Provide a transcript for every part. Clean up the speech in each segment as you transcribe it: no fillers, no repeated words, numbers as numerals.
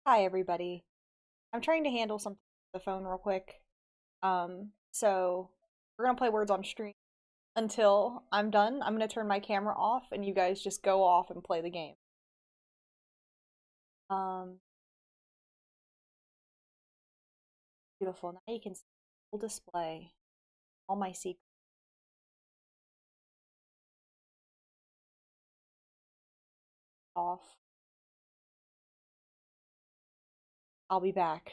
Hi, everybody. I'm trying to handle something with the phone real quick. So we're gonna play words on stream until I'm done. I'm gonna turn my camera off and you guys just go off and play the game. Um, Beautiful. Now you can see full display all my secrets off. I'll be back.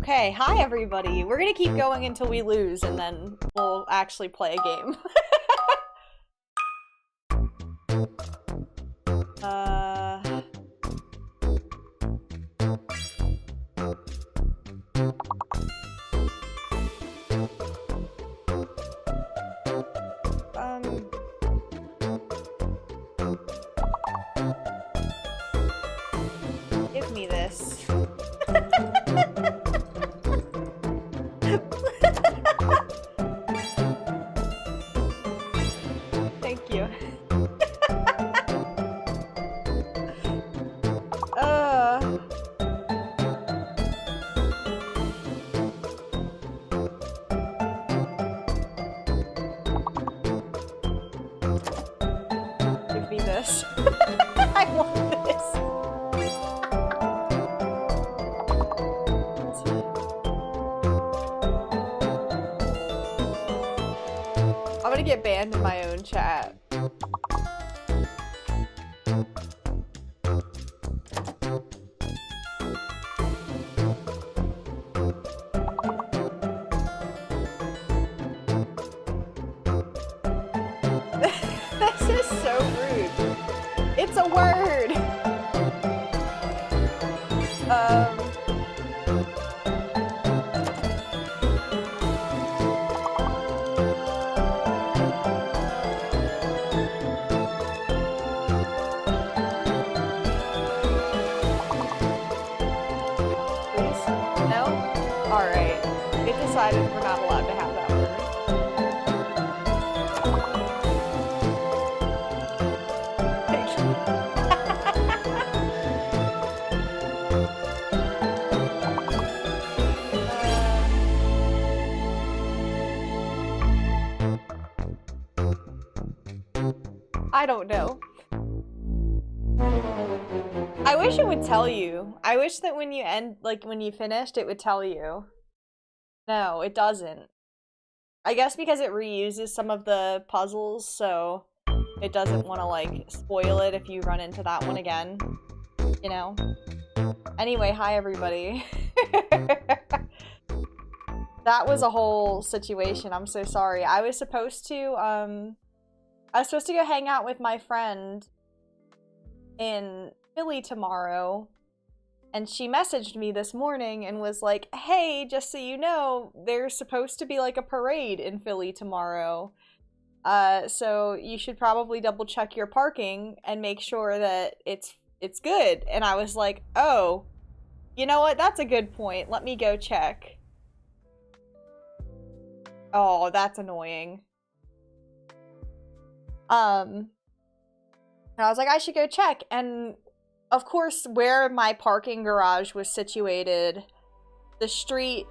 Okay, hi everybody. We're gonna keep going until we lose, and then we'll actually play a game. Give me this. Thank you. Give me this. I want this. I'm gonna get banned in my own chat. This is so rude. It's a word. Please? No? Alright. It decided we're not allowed to have that word. I don't know. I wish it would tell you. I wish that when you end, like when you finished, it would tell you. No, it doesn't. I guess because it reuses some of the puzzles, so it doesn't want to like spoil it if you run into that one again. You know? Anyway, hi everybody. That was a whole situation. I'm so sorry. I was supposed to go hang out with my friend in Philly tomorrow, and she messaged me this morning and was like, hey, just so you know, there's supposed to be like a parade in Philly tomorrow. So you should probably double check your parking and make sure that it's good. And I was like, oh, you know what? That's a good point. Let me go check. Oh, that's annoying. And I was like, I should go check. And of course, where my parking garage was situated, the street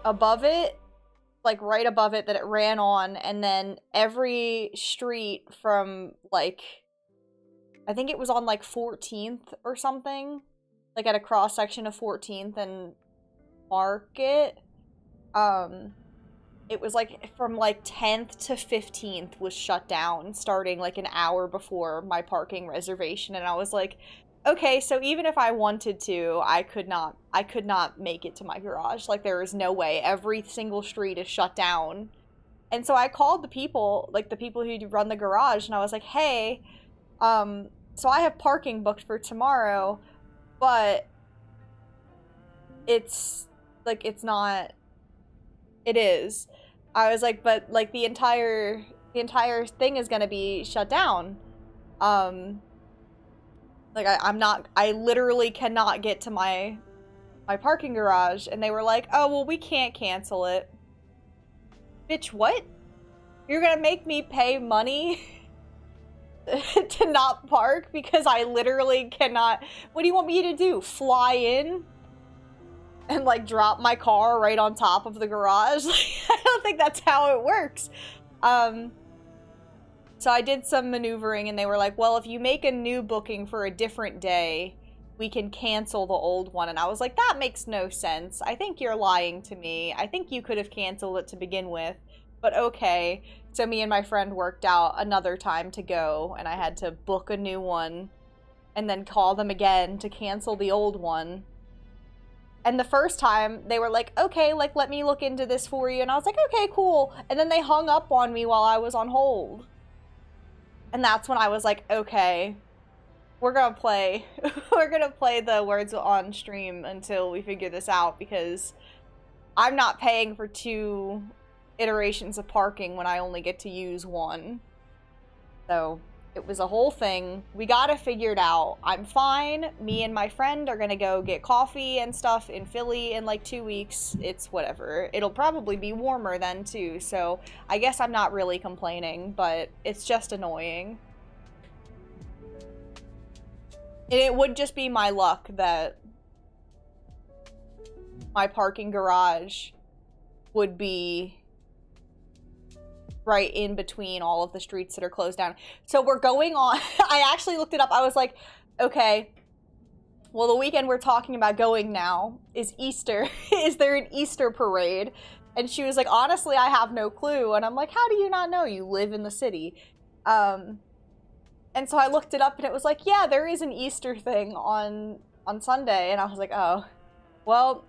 above it, like right above it that it ran on, and then every street from like, I think it was on like 14th or something, like at a cross section of 14th and Market, it was like from like 10th to 15th was shut down starting like an hour before my parking reservation. And I was like, okay, so even if I wanted to, I could not make it to my garage. Like there is no way. Every single street is shut down. And so I called the people, like the people who run the garage, and I was like, hey, so I have parking booked for tomorrow, but it's like, it's not, it is. I was like, but like the entire thing is gonna be shut down. Like I literally cannot get to my parking garage. And they were like, oh, well, we can't cancel it. Bitch, what? You're gonna make me pay money to not park because I literally cannot. What do you want me to do? Fly in and like drop my car right on top of the garage? I don't think that's how it works. So I did some maneuvering, and they were like, well, if you make a new booking for a different day, we can cancel the old one. And I was like, that makes no sense. I think you're lying to me. I think you could have canceled it to begin with, but okay. So me and my friend worked out another time to go, and I had to book a new one and then call them again to cancel the old one. And the first time they were like, okay, like, let me look into this for you. And I was like, okay, cool. And then they hung up on me while I was on hold. And that's when I was like, okay, we're gonna play. We're gonna play the words on stream until we figure this out, because I'm not paying for 2 iterations of parking when I only get to use 1. So it was a whole thing. We gotta figure it out. I'm fine. Me and my friend are gonna go get coffee and stuff in Philly in like 2 weeks. It's whatever. It'll probably be warmer then too, so I guess I'm not really complaining, but it's just annoying. And it would just be my luck that my parking garage would be right in between all of the streets that are closed down. So we're going on, I actually looked it up. I was like, okay, well, the weekend we're talking about going now is Easter. Is there an Easter parade? And she was like, honestly, I have no clue. And I'm like, how do you not know? You live in the city. And so I looked it up and it was like, yeah, there is an Easter thing on Sunday. And I was like, oh, well,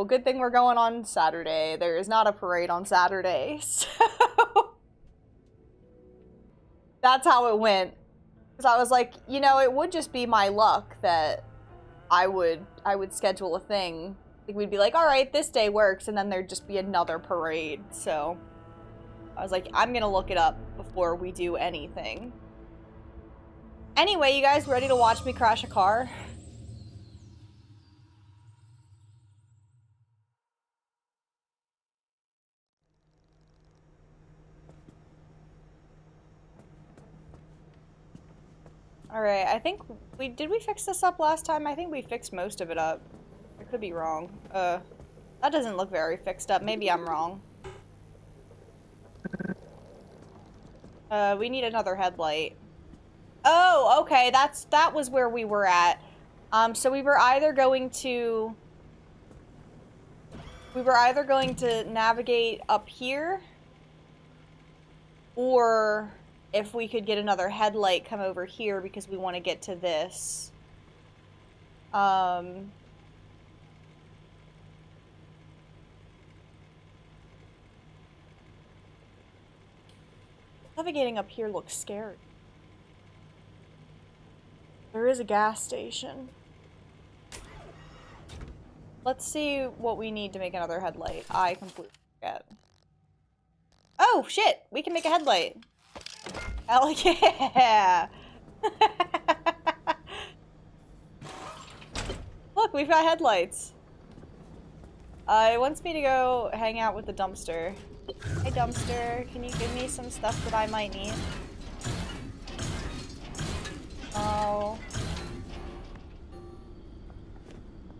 good thing we're going on Saturday. There is not a parade on Saturday. So that's how it went. Because I was like, you know, it would just be my luck that I would schedule a thing. Like, we'd be like, all right, this day works, and then there'd just be another parade. So I was like, I'm gonna look it up before we do anything. Anyway, you guys ready to watch me crash a car? Alright, I think did we fix this up last time? I think we fixed most of it up. I could be wrong. That doesn't look very fixed up. Maybe I'm wrong. We need another headlight. Oh, okay, that was where we were at. So we were either going to navigate up here, or if we could get another headlight, come over here because we want to get to this. Navigating up here looks scary. There is a gas station. Let's see what we need to make another headlight. I completely forget. Oh, shit! We can make a headlight. Hell yeah! Look, we've got headlights. It wants me to go hang out with the dumpster. Hey, dumpster, can you give me some stuff that I might need? Oh.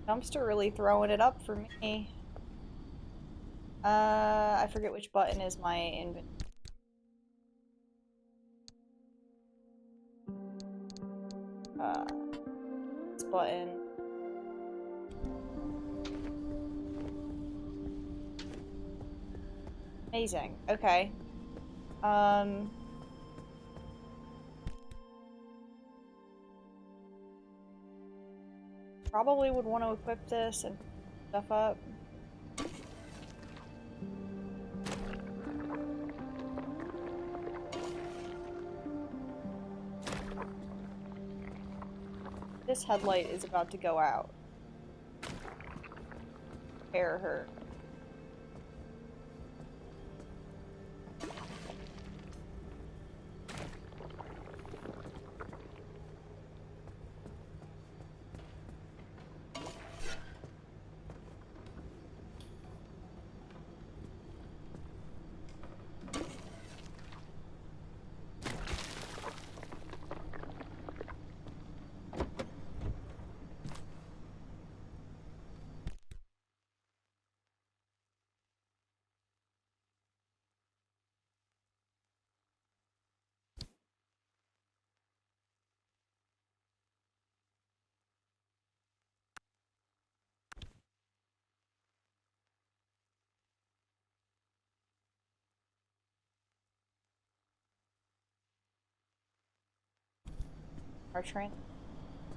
Dumpster really throwing it up for me. I forget which button is my inventory. This button. Amazing. Okay. Probably would want to equip this and stuff up. This headlight is about to go out. Repair her. Our train.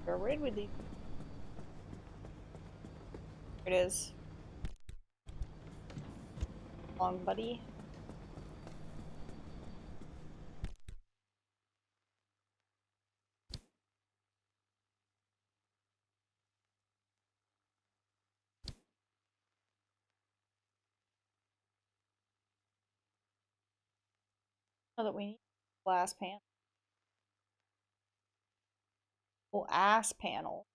Where did we leave? It is. Long, buddy. Know that we need glass panel. Well, ass panel.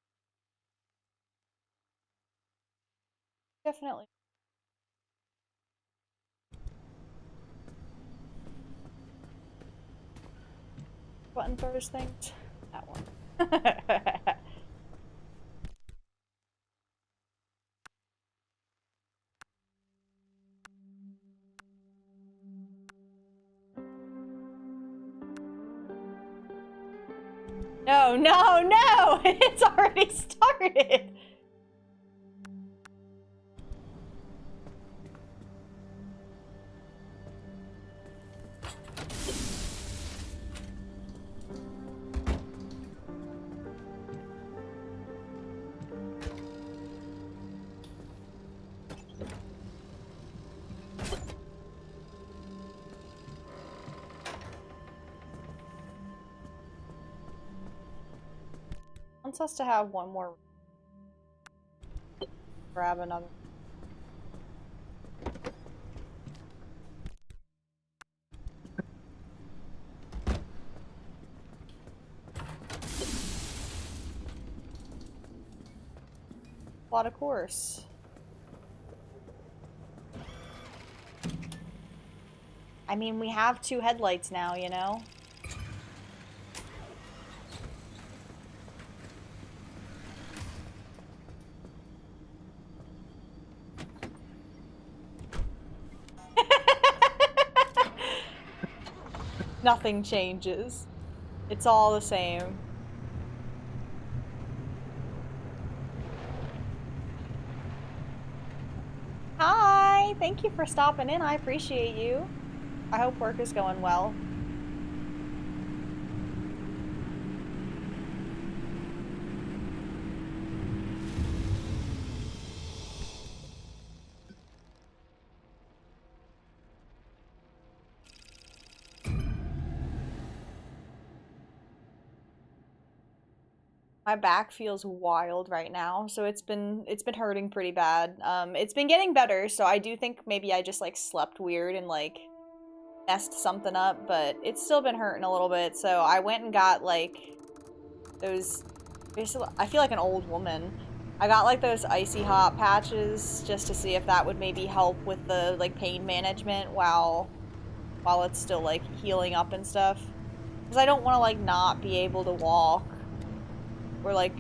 Definitely. Button throws things. That one. No, no, no! It's already started! Wants us to have one more. Grab another. A lot of course. I mean, we have 2 headlights now, you know? Nothing changes. It's all the same. Hi! Thank you for stopping in. I appreciate you. I hope work is going well. My back feels wild right now, so it's been hurting pretty bad. It's been getting better, so I do think maybe I just like slept weird and like messed something up, but it's still been hurting a little bit. So I went and got like those, basically I feel like an old woman. I got like those icy hot patches just to see if that would maybe help with the like pain management while it's still like healing up and stuff. Because I don't want to like not be able to walk. Or like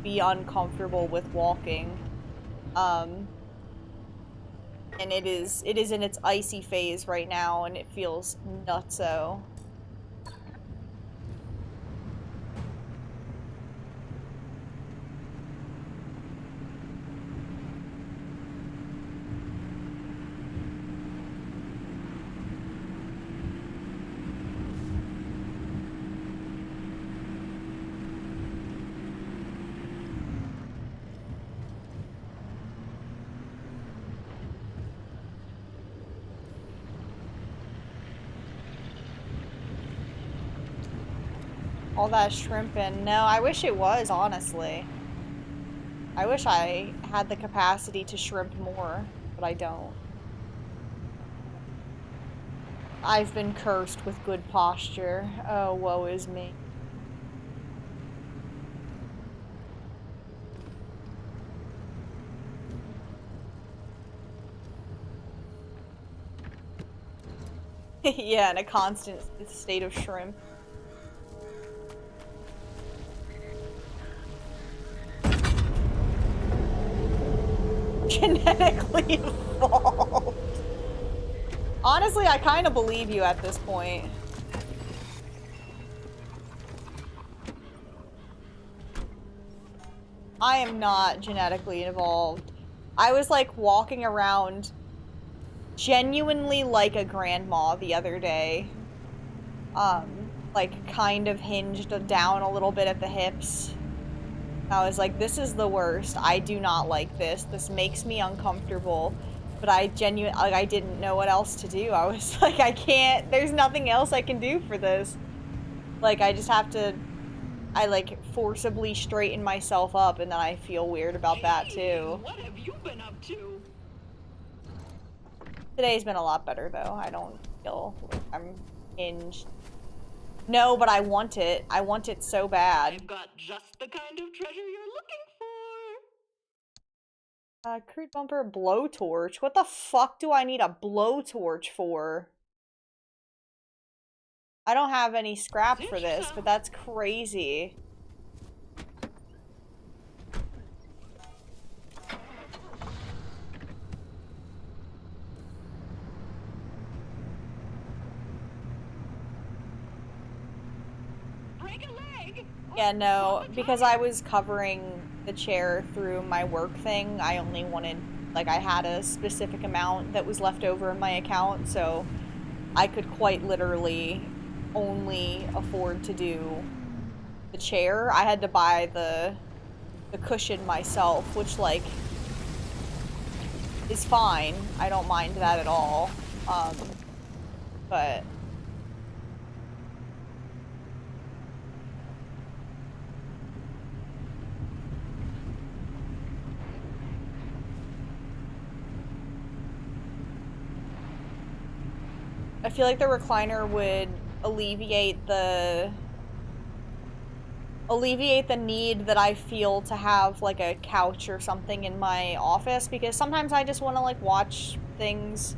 be uncomfortable with walking. And it is in its icy phase right now and it feels nutso. All that shrimping. No, I wish it was, honestly. I wish I had the capacity to shrimp more, but I don't. I've been cursed with good posture. Oh, woe is me. Yeah, in a constant state of shrimp. Genetically evolved. Honestly, I kind of believe you at this point. I am not genetically evolved. I was like walking around genuinely like a grandma the other day. Like kind of hinged down a little bit at the hips. I was like, this is the worst. I do not like this. This makes me uncomfortable. But I genuinely, like, I didn't know what else to do. I was like, I can't, there's nothing else I can do for this. Like, I just have to, I like forcibly straighten myself up, and then I feel weird about that too. What have you been up to? Today's been a lot better though. I don't feel like I'm hinged. No, but I want it. I want it so bad. I've got just the kind of treasure you're looking for. Crude bumper, blowtorch. What the fuck do I need a blowtorch for? I don't have any scrap for this, but that's crazy. Break a leg. Yeah, no, because I was covering the chair through my work thing, I only wanted, like, I had a specific amount that was left over in my account, so I could quite literally only afford to do the chair. I had to buy the cushion myself, which, like, is fine. I don't mind that at all. But I feel like the recliner would alleviate the need that I feel to have like a couch or something in my office, because sometimes I just want to like watch things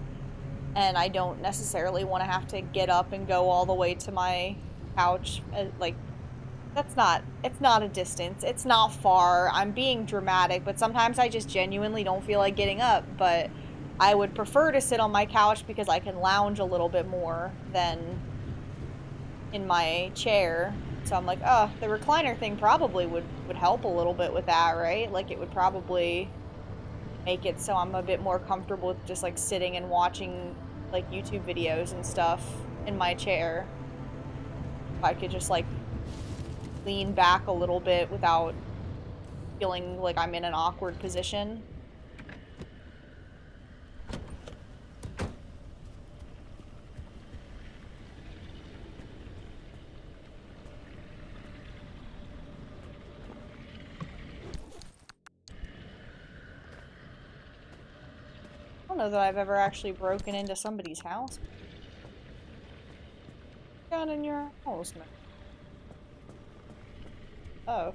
and I don't necessarily want to have to get up and go all the way to my couch. Like, it's not a distance. It's not far. I'm being dramatic, but sometimes I just genuinely don't feel like getting up, but I would prefer to sit on my couch because I can lounge a little bit more than in my chair. So I'm like, oh, the recliner thing probably would help a little bit with that, right? Like, it would probably make it so I'm a bit more comfortable with just like sitting and watching like YouTube videos and stuff in my chair. If I could just like lean back a little bit without feeling like I'm in an awkward position. I don't know that I've ever actually broken into somebody's house. Got in your house, man. Oh.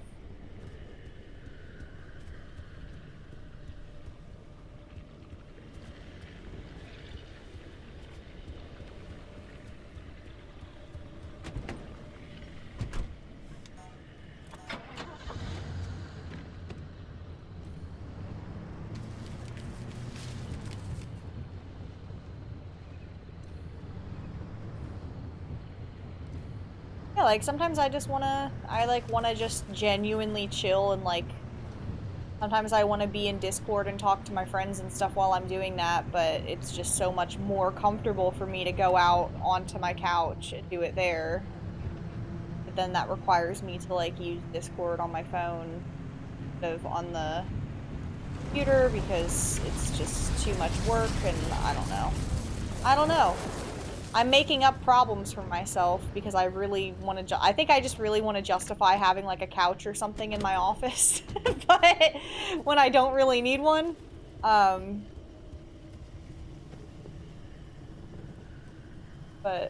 Yeah, like, sometimes I just wanna, wanna just genuinely chill and, like, sometimes I wanna be in Discord and talk to my friends and stuff while I'm doing that, but it's just so much more comfortable for me to go out onto my couch and do it there. But then that requires me to, like, use Discord on my phone instead of on the computer because it's just too much work and I don't know. I don't know. I'm making up problems for myself because I really want to. I think I just really want to justify having like a couch or something in my office, but when I don't really need one. But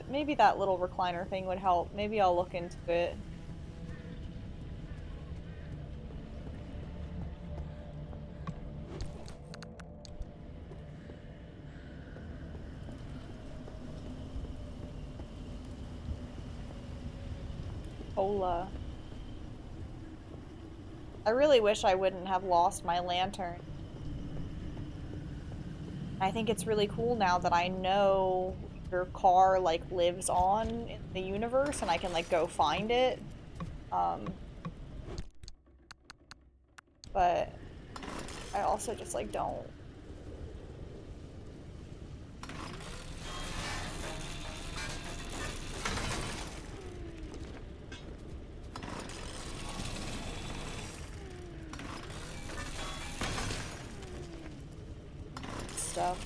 maybe that little recliner thing would help. Maybe I'll look into it. Cola. I really wish I wouldn't have lost my lantern. I think it's really cool now that I know your car, like, lives on in the universe and I can, like, go find it. But I also just, like, don't. stuff.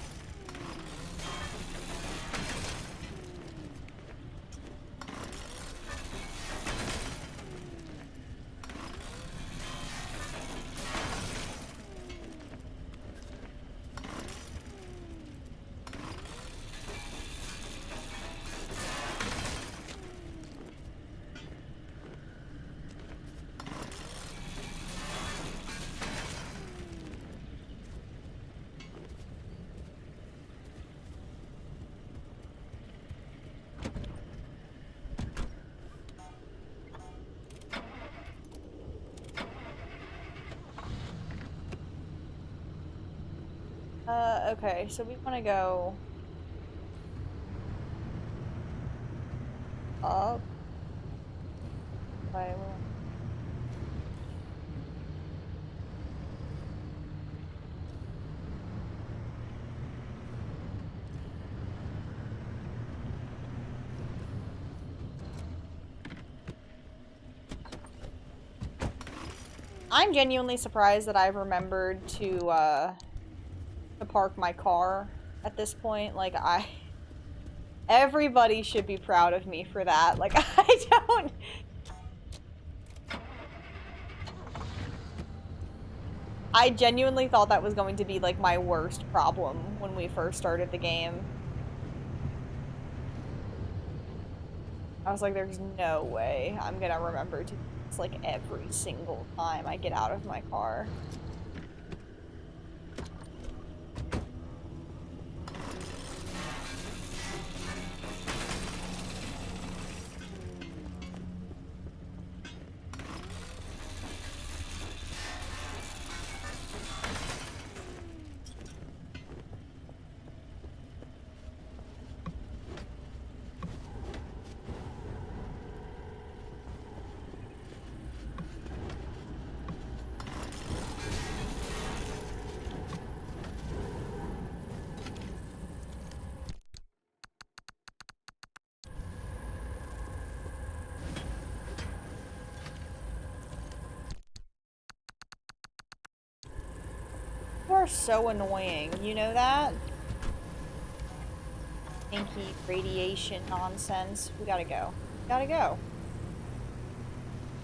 Okay, so we want to go up. By I'm genuinely surprised that I've remembered to park my car at this point. Like, everybody should be proud of me for that. Like, I genuinely thought that was going to be, like, my worst problem when we first started the game. I was like, there's no way I'm gonna remember to do this, like, every single time I get out of my car. You are so annoying, you know that? Stinky radiation nonsense. We gotta go. We gotta go.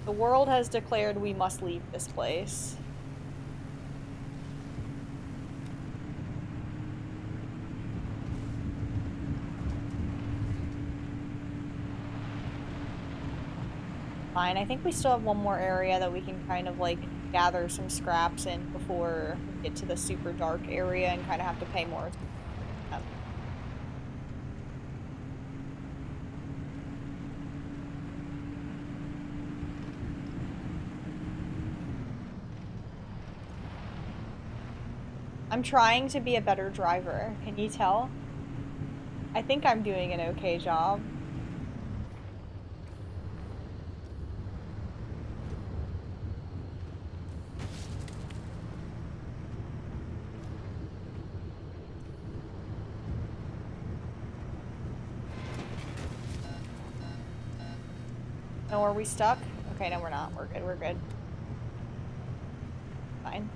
The world has declared we must leave this place. Fine, I think we still have one more area that we can kind of like gather some scraps in before we get to the super dark area and kind of have to pay more attention. I'm trying to be a better driver. Can you tell? I think I'm doing an okay job. No, are we stuck? Okay, no, we're not. We're good. We're good. Fine.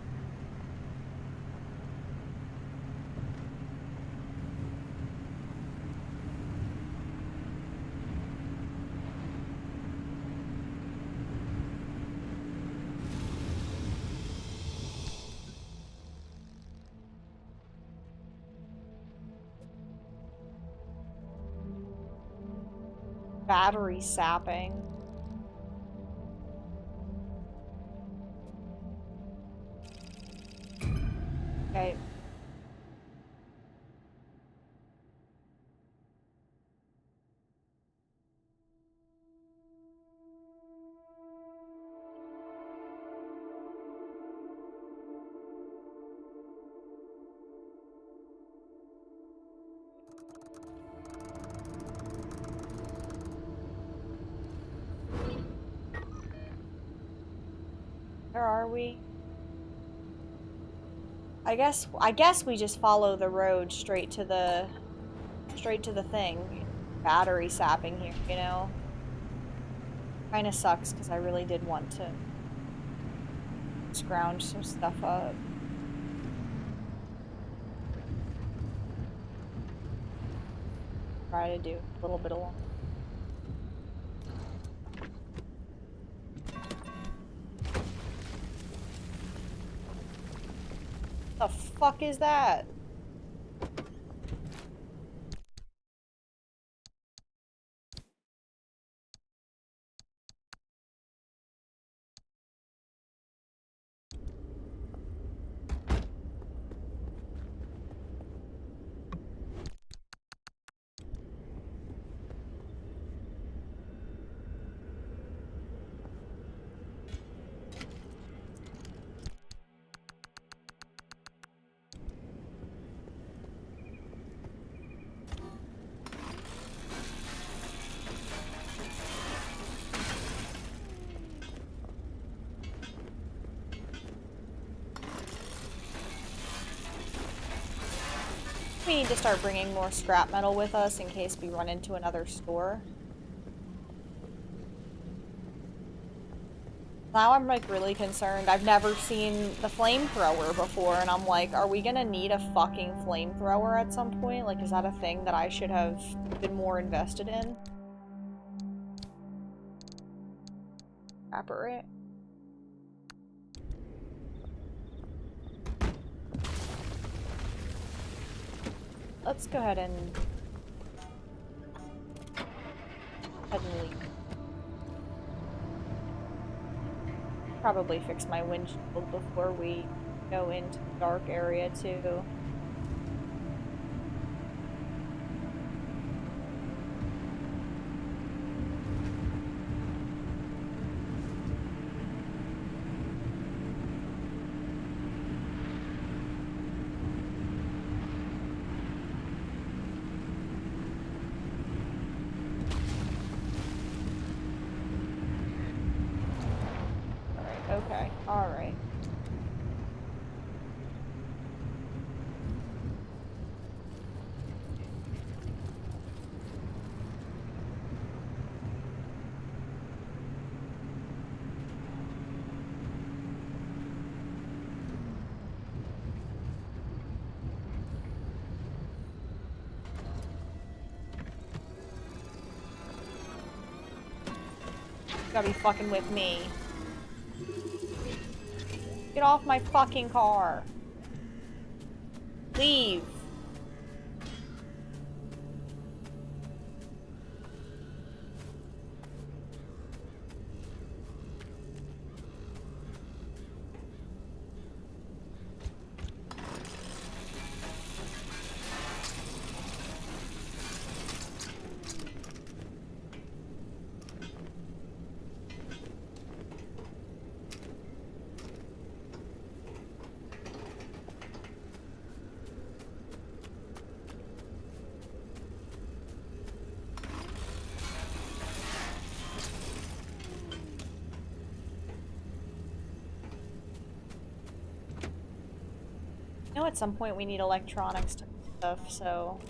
Battery sapping. Okay. Where are we? I guess we just follow the road straight to the thing. Battery sapping here, you know? Kinda sucks because I really did want to scrounge some stuff up. try to do a little bit along. The fuck is that? We need to start bringing more scrap metal with us in case we run into another store. Now I'm like really concerned. I've never seen the flamethrower before, and I'm like, are we gonna need a fucking flamethrower at some point? Like, is that a thing that I should have been more invested in? Evaporate. Let's go ahead and leave. Probably fix my windshield before we go into the dark area too. Okay, alright. You gotta be fucking with me. Get off my fucking car. Leave. I know at some point we need electronics to stuff, so...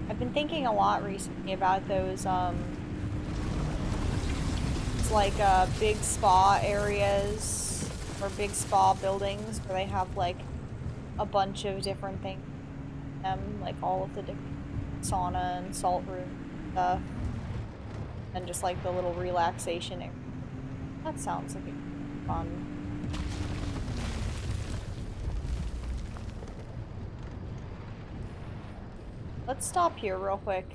I've been thinking a lot recently about those, it's like, big spa areas, or big spa buildings, where they have, like, a bunch of different things in them, like all of the different sauna and salt room stuff, and just, like, the little relaxation area. That sounds like a fun. Let's stop here real quick.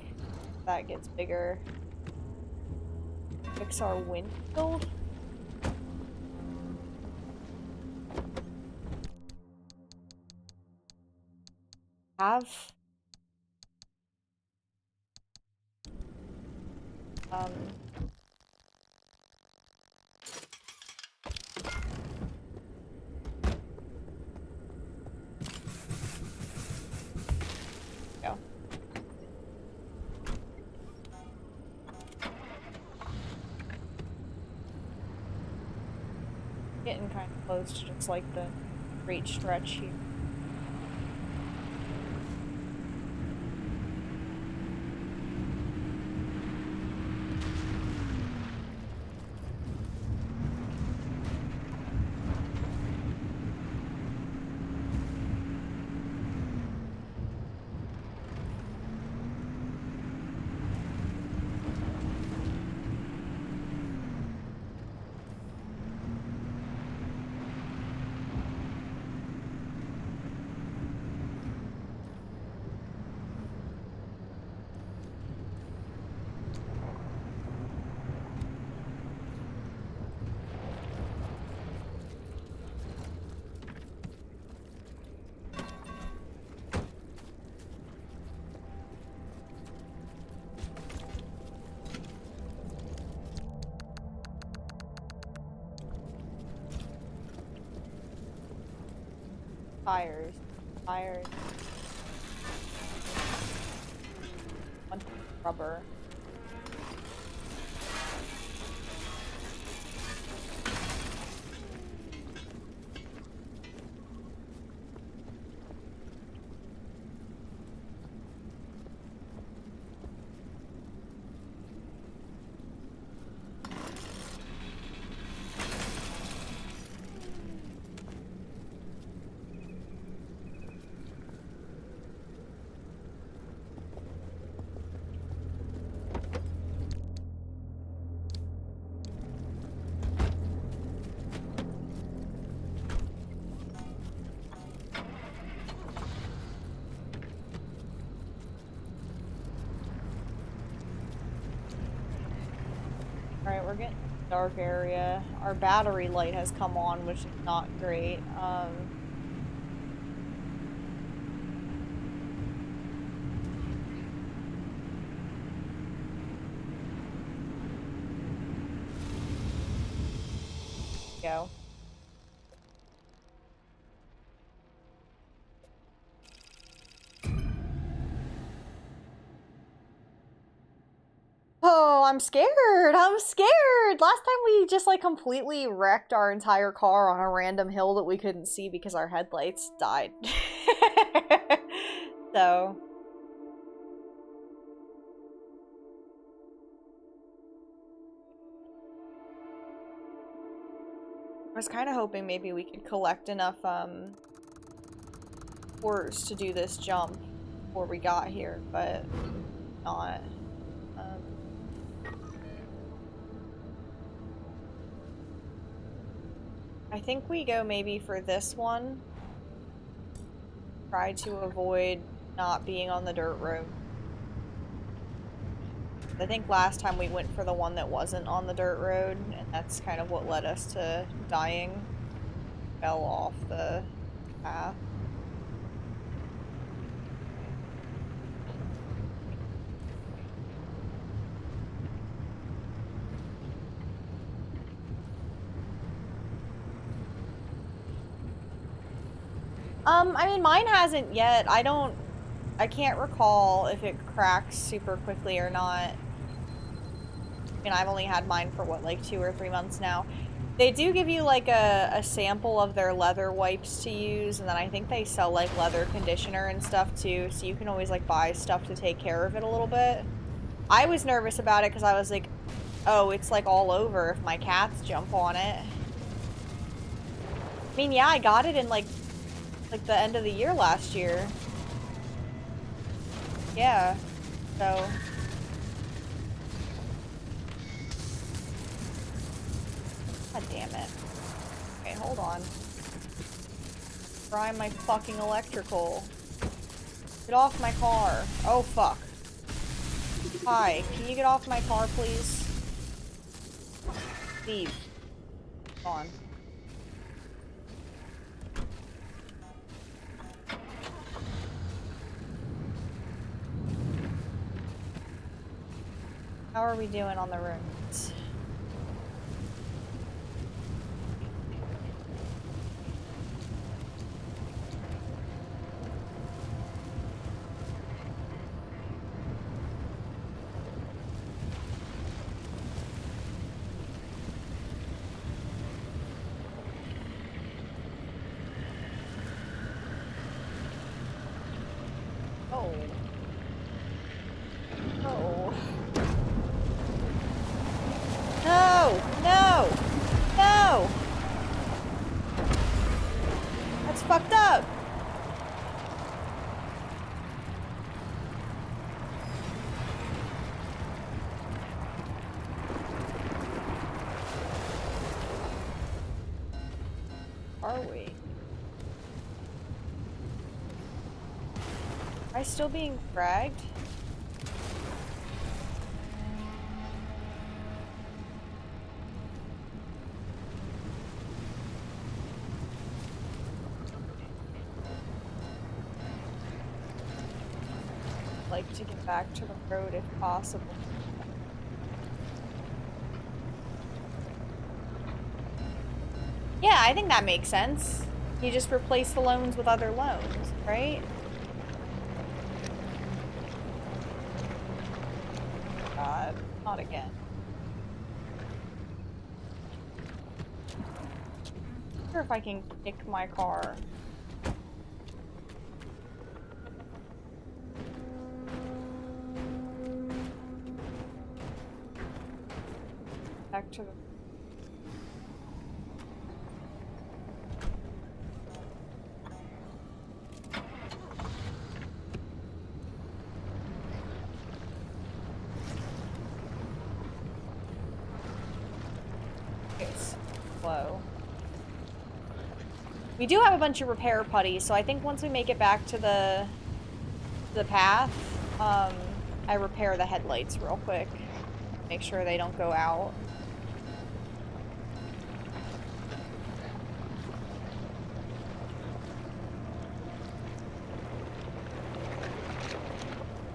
That gets bigger. Fix our windshield. Have go. Getting kind of close to just like the straight stretch here. Tires. Tires. One rubber. Alright, we're getting a dark area. Our battery light has come on, which is not great. Go. Oh, I'm scared. I'm scared. Last time we just like completely wrecked our entire car on a random hill that we couldn't see because our headlights died. So. I was kind of hoping maybe we could collect enough ores to do this jump before we got here, but not. I think we go maybe for this one. Try to avoid not being on the dirt road. I think last time we went for the one that wasn't on the dirt road, and that's kind of what led us to dying. Fell off the path. I mean, mine hasn't yet. I can't recall if it cracks super quickly or not. I mean, I've only had mine for what, like 2 or 3 months now. They do give you like a sample of their leather wipes to use, and then I think they sell like leather conditioner and stuff too, so you can always like buy stuff to take care of it a little bit. I was nervous about it because I was like, oh, it's like all over if my cats jump on it. I mean, yeah, I got it in like the end of the year last year. Yeah, so. God damn it. Okay, hold on. Try my fucking electrical. Get off my car. Oh, fuck. Hi, can you get off my car, please? Leave. Gone. How are we doing on the rooms? Am I still being dragged? Like to get back to the road if possible. Yeah, I think that makes sense. You just replace the loans with other loans, right? God, not again. I wonder if I can kick my car. Back to the... It's slow. We do have a bunch of repair putties, so I think once we make it back to the path, I repair the headlights real quick. Make sure they don't go out.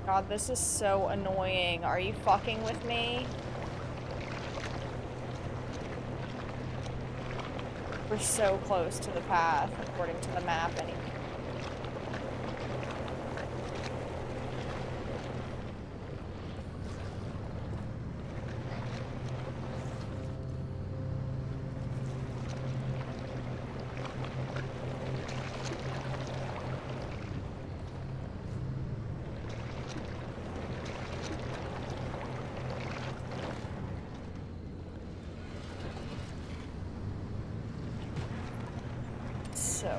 God, this is so annoying. Are you fucking with me? We're so close to the path, according to the map anyway. So...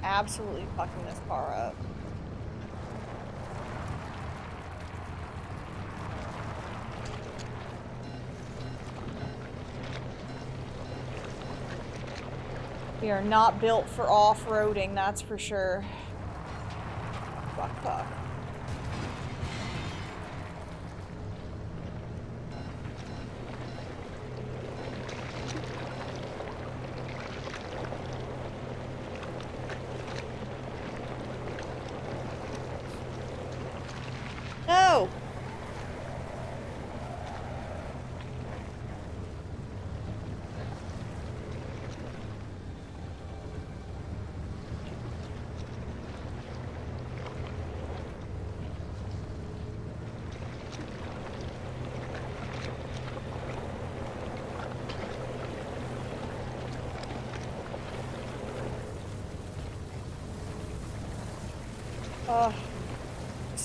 absolutely fucking this car up. We are not built for off-roading, that's for sure. Fuck, fuck. No!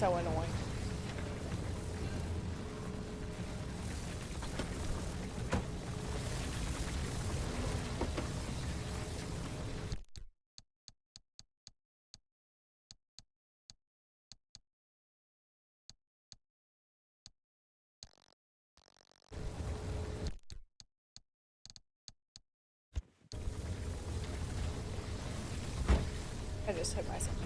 so annoying. I just hit myself.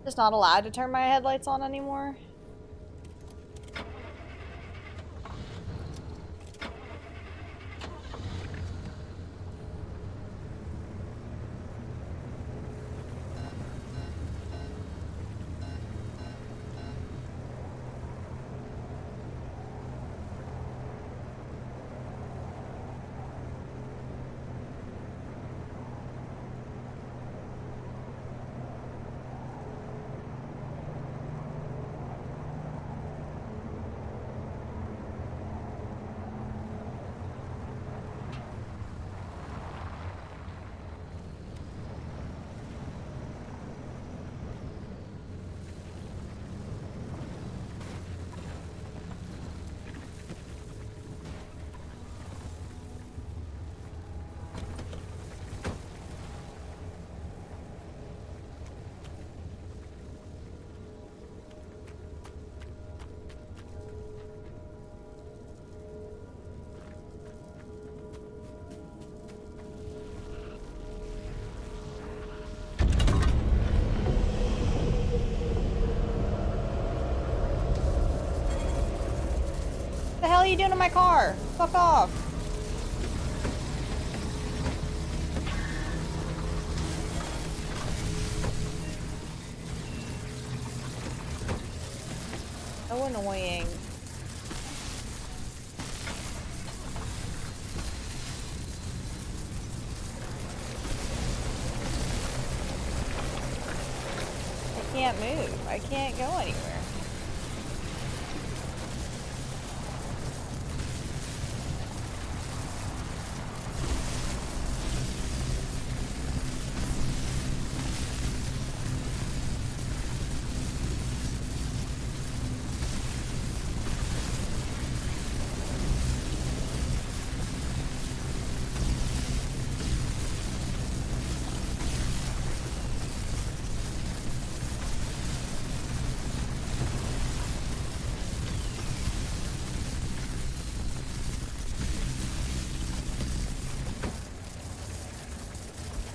Just not allowed to turn my headlights on anymore. What the hell are you doing in my car? Fuck off. So annoying. I can't move. I can't go anywhere.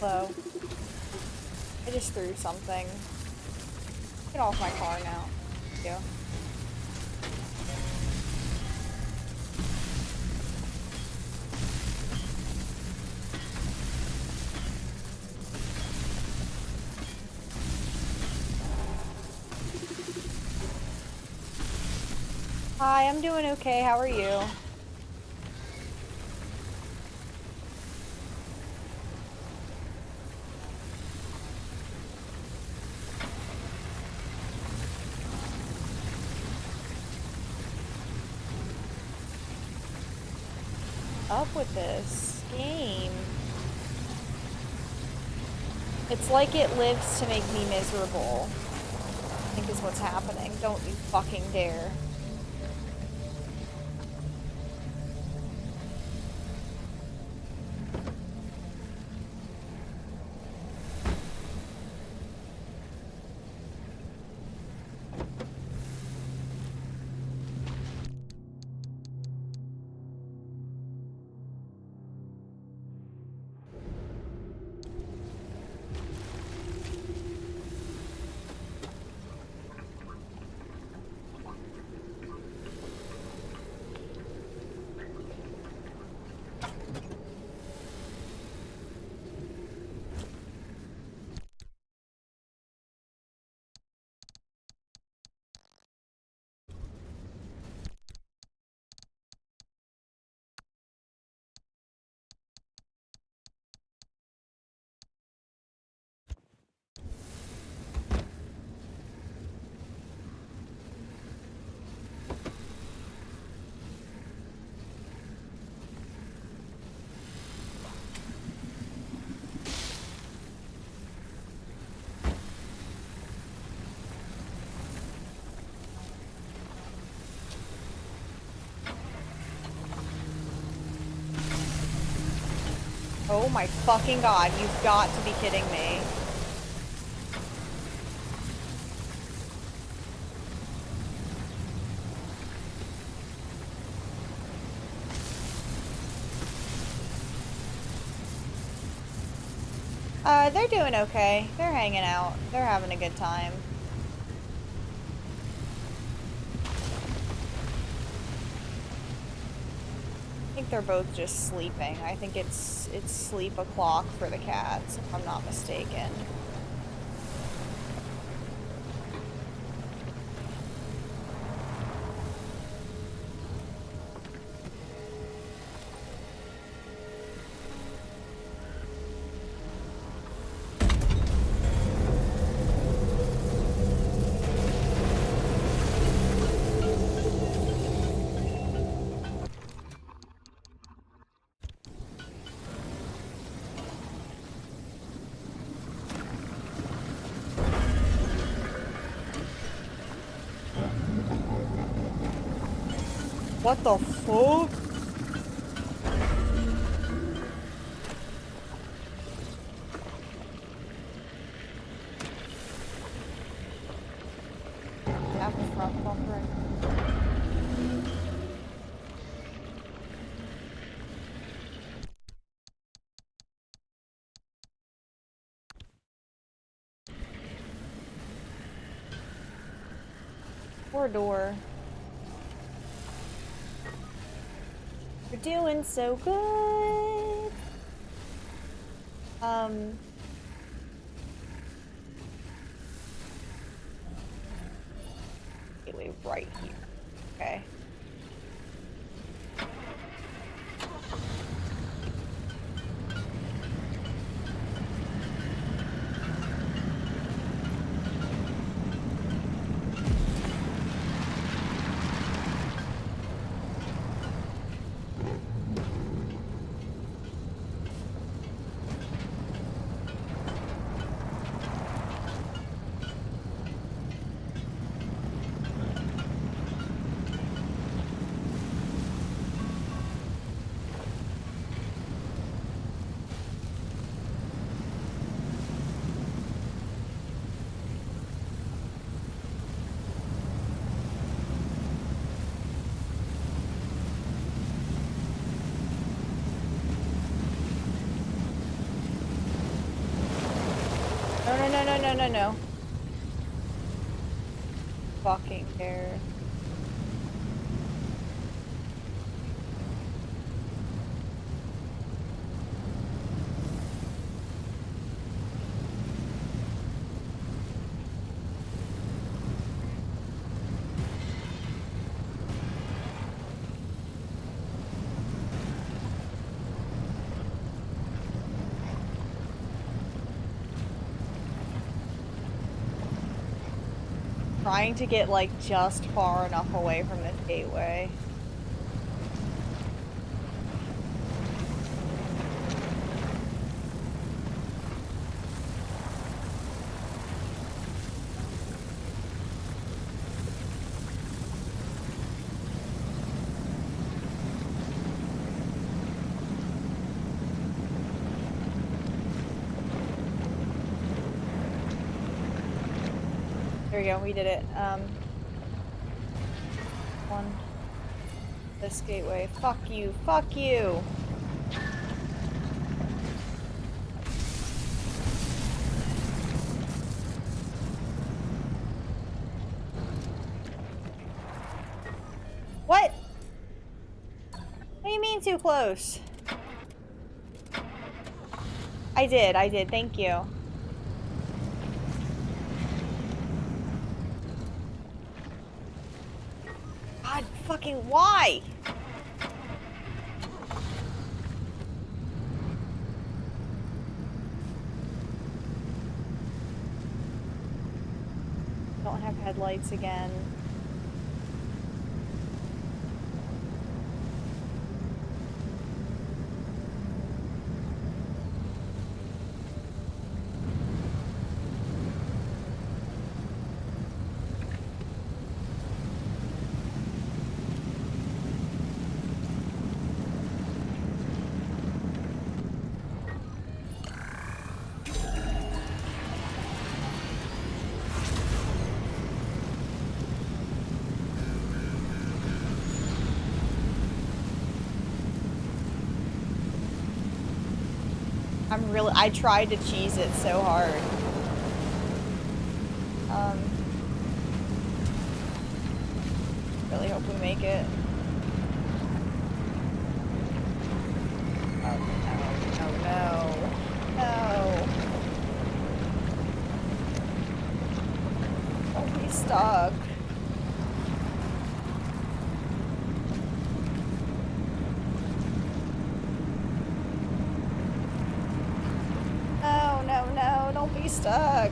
Hello. I just threw something. Get off my car now. Thank you. Hi, I'm doing okay. How are you? Up with this game. It's like it lives to make me miserable. I think is what's happening. Don't you fucking dare. Oh my fucking god, you've got to be kidding me. They're doing okay. They're hanging out. They're having a good time. I think they're both just sleeping. I think it's sleep o'clock for the cats, if I'm not mistaken. What the fuck? Apple front bumper. Or door. You're doing so good. Gateway right here. Okay. No. Fucking care. Trying to get, like, just far enough away from this gateway. There we go, we did it. One. This gateway. Fuck you. Fuck you! What? What do you mean too close? I did, thank you. God fucking why? Don't have headlights again. I tried to cheese it so hard. Really hope we make it. Oh no, oh no, no. Don't be stuck. No, no, no, don't be stuck.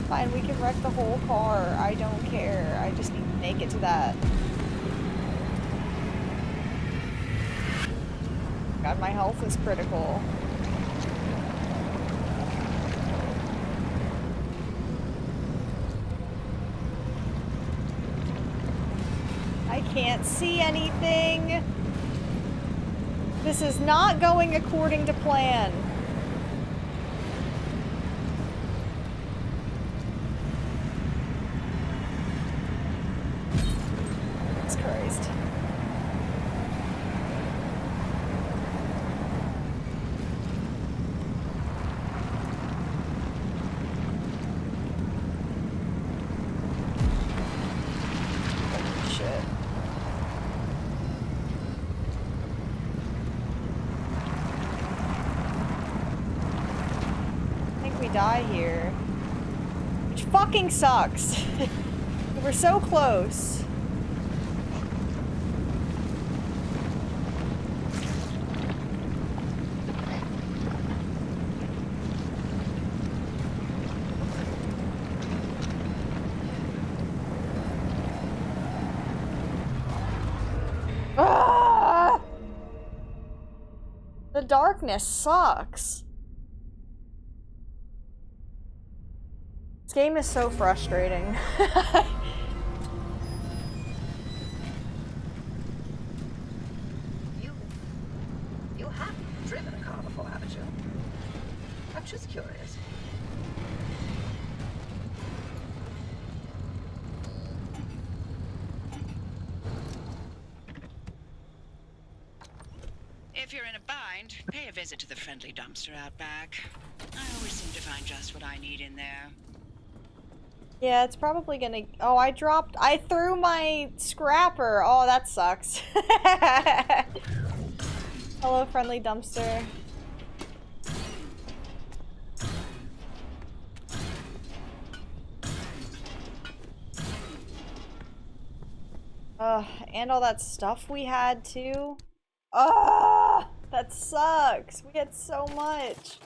Fine, we can wreck the whole car. I don't care. I just need to make it to that. God, my health is critical. I can't see anything. This is not going according to plan. Jesus Christ. Holy shit. I think we die here. Which fucking sucks. We're so close. Ah! The darkness sucks. This game is so frustrating. You have driven a car before, haven't you? I'm just curious. If you're in a bind, pay a visit to the friendly dumpster out back. I always seem to find just what I need in there. Yeah, it's probably gonna... Oh, I threw my scrapper. Oh, that sucks. Hello, friendly dumpster. And all that stuff we had, too. Ugh! That sucks. We had so much.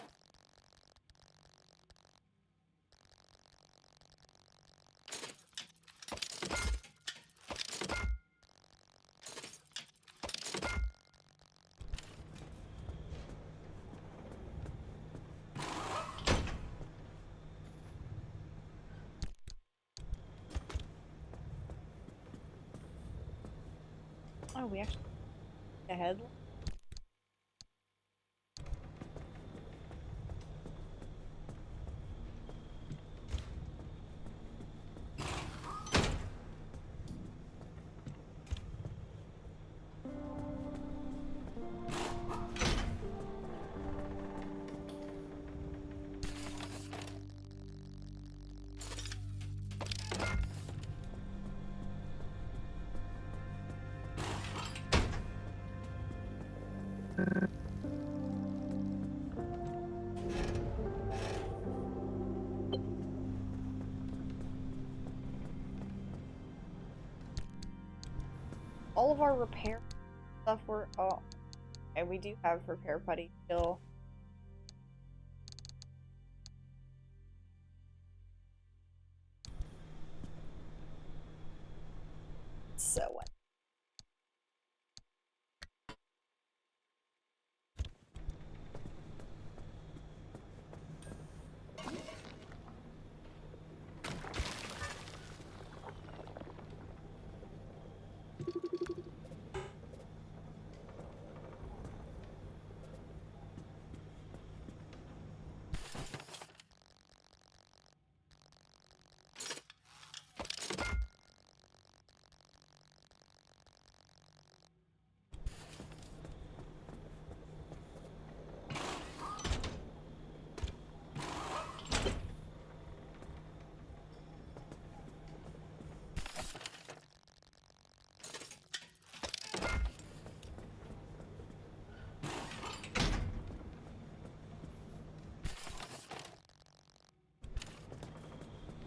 Oh, we actually ahead. All of our repair stuff were... Oh. And we do have repair putty still. So what?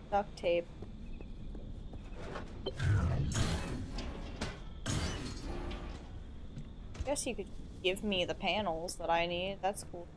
duct tape. Guess you could give me the panels that I need. That's cool.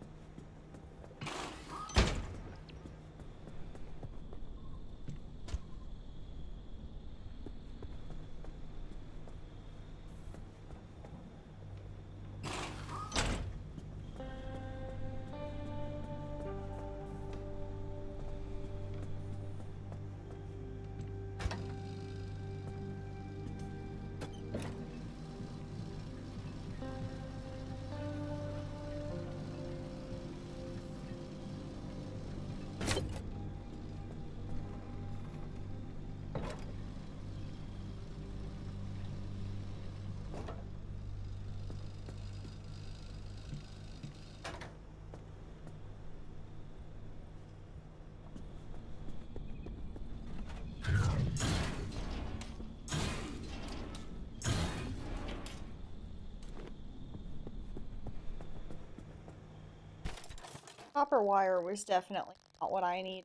Copper wire was definitely not what I need.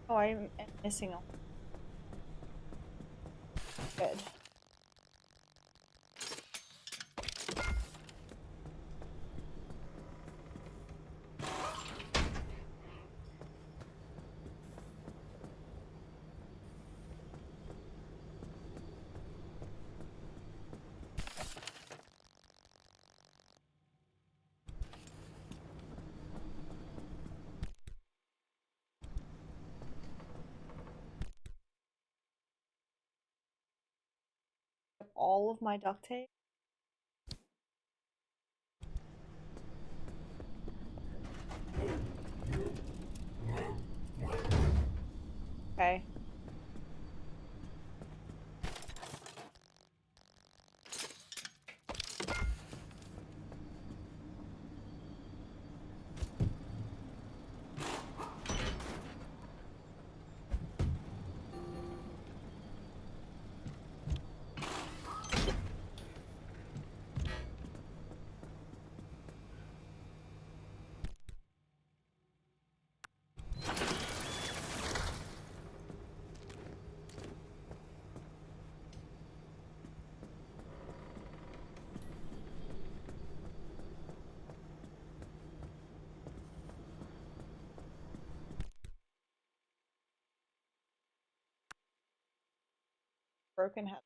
Oh, I'm missing a... Good. All of my duct tape. Okay. Broken head.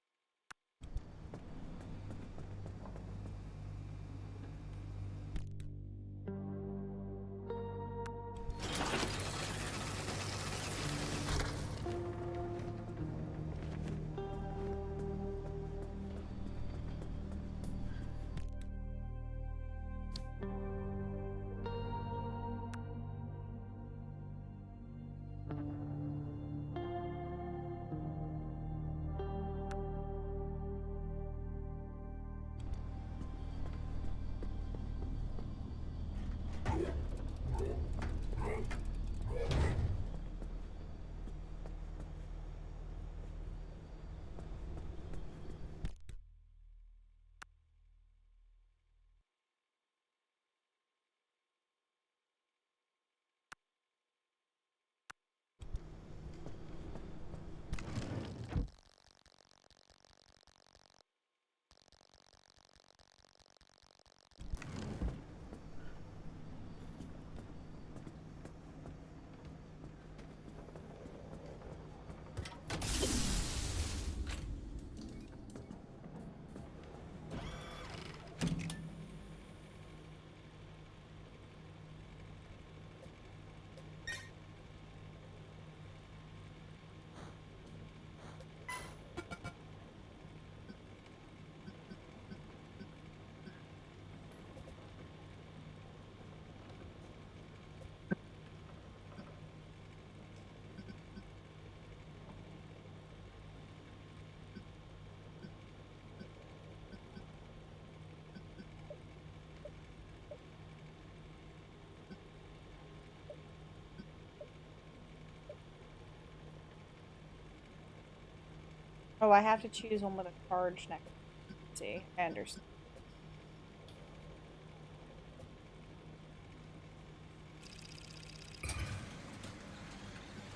Oh, I have to choose one with a charge next. Let's see, I understand.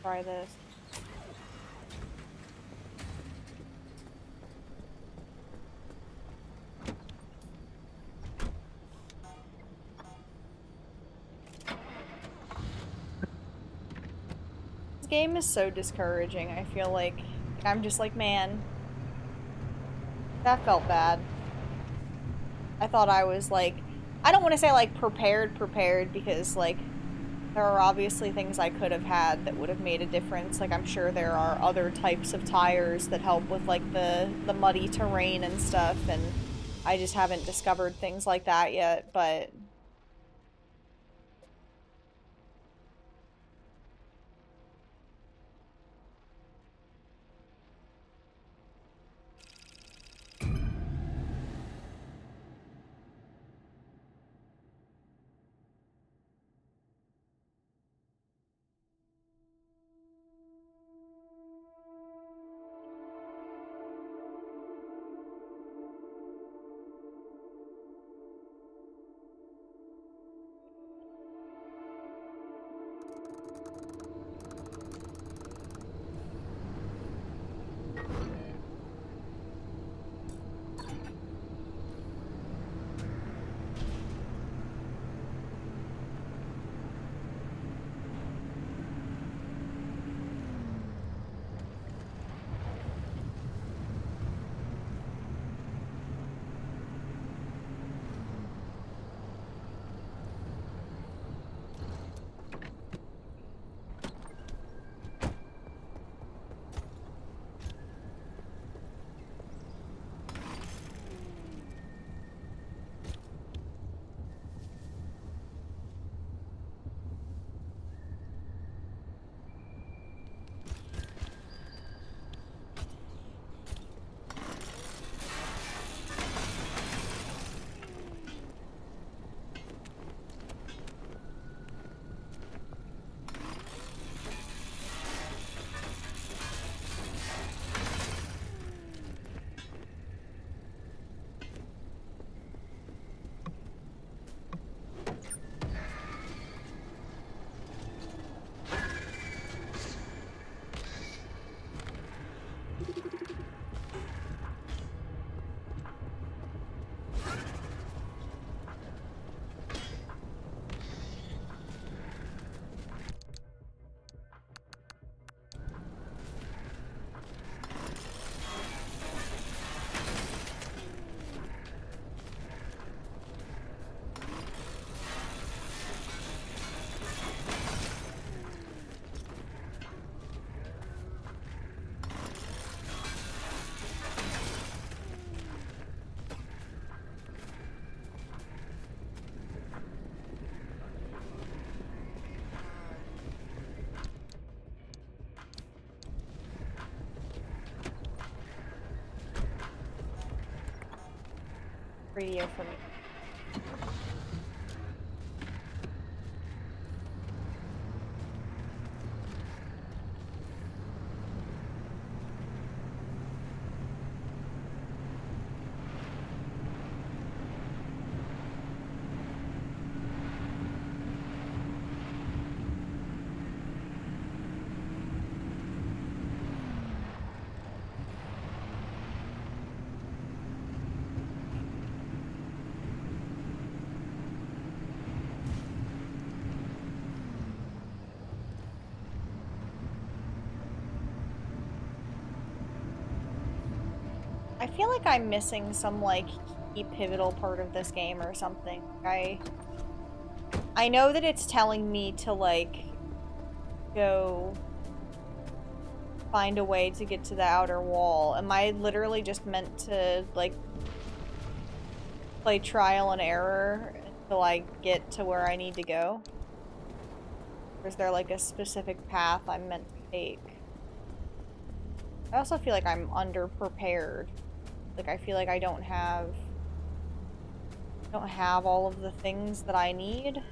Try this. This game is so discouraging. I feel like I'm just like, man, that felt bad. I thought I was like, I don't want to say like prepared because like there are obviously things I could have had that would have made a difference. Like I'm sure there are other types of tires that help with like the muddy terrain and stuff, and I just haven't discovered things like that yet, but radio for me. I feel like I'm missing some, like, key pivotal part of this game or something. I know that it's telling me to, like, go find a way to get to the outer wall. Am I literally just meant to, like, play trial and error until I get to where I need to go? Or is there, like, a specific path I'm meant to take? I also feel like I'm underprepared. Like, I feel like I don't have all of the things that I need.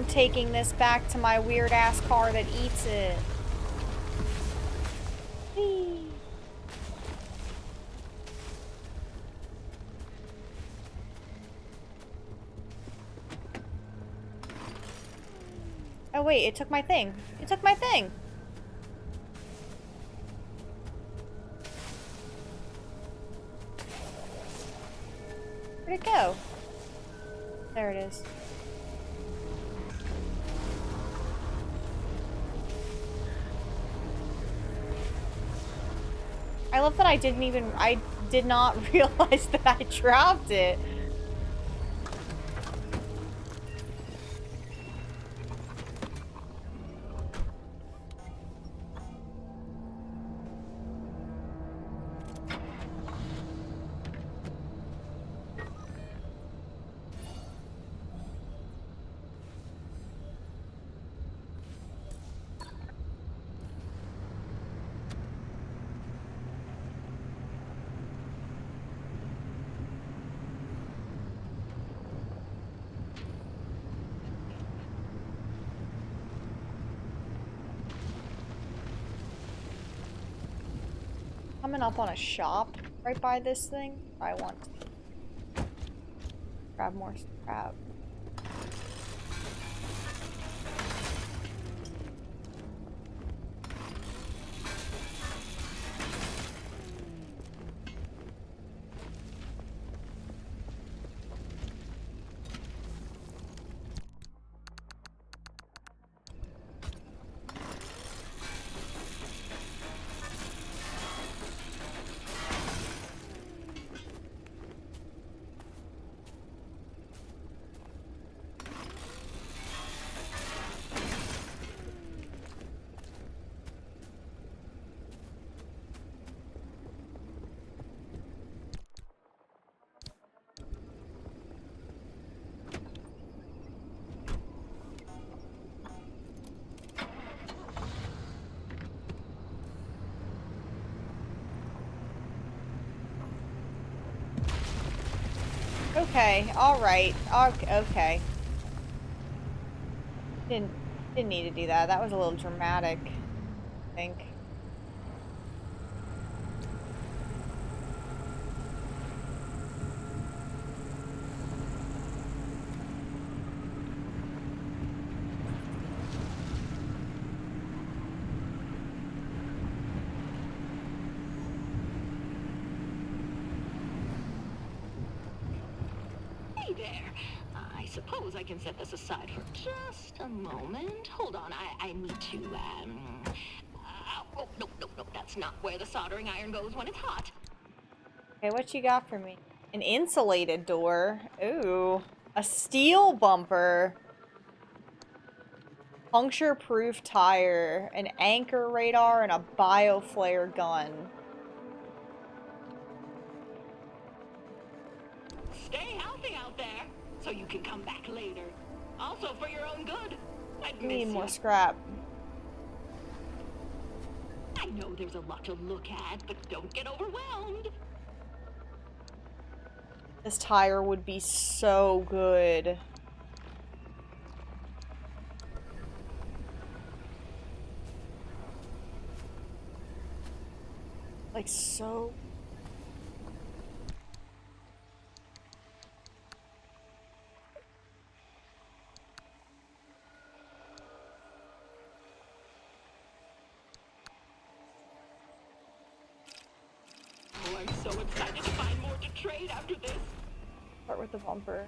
I'm taking this back to my weird ass car that eats it. Whee! Oh wait, it took my thing. It took my thing. Where'd it go? There it is. I love that I did not realize that I dropped it. Coming up on a shop right by this thing. I want to grab more scrap. Okay, alright. Okay. Didn't need to do that. That was a little dramatic, I think. Hey there. I suppose I can set this aside for just a moment. Hold on, I need to, oh, no, that's not where the soldering iron goes when it's hot. Okay, what you got for me? An insulated door. Ooh. A steel bumper. Puncture-proof tire. An anchor radar and a bioflare gun. Stay healthy out there, so you can come back later. Also for your own good. I'd We need miss more you. scrap. I know there's a lot to look at, but don't get overwhelmed. This tire would be so good. Like, so... Oh, I'm so excited to find more to trade after this. Start with the bumper.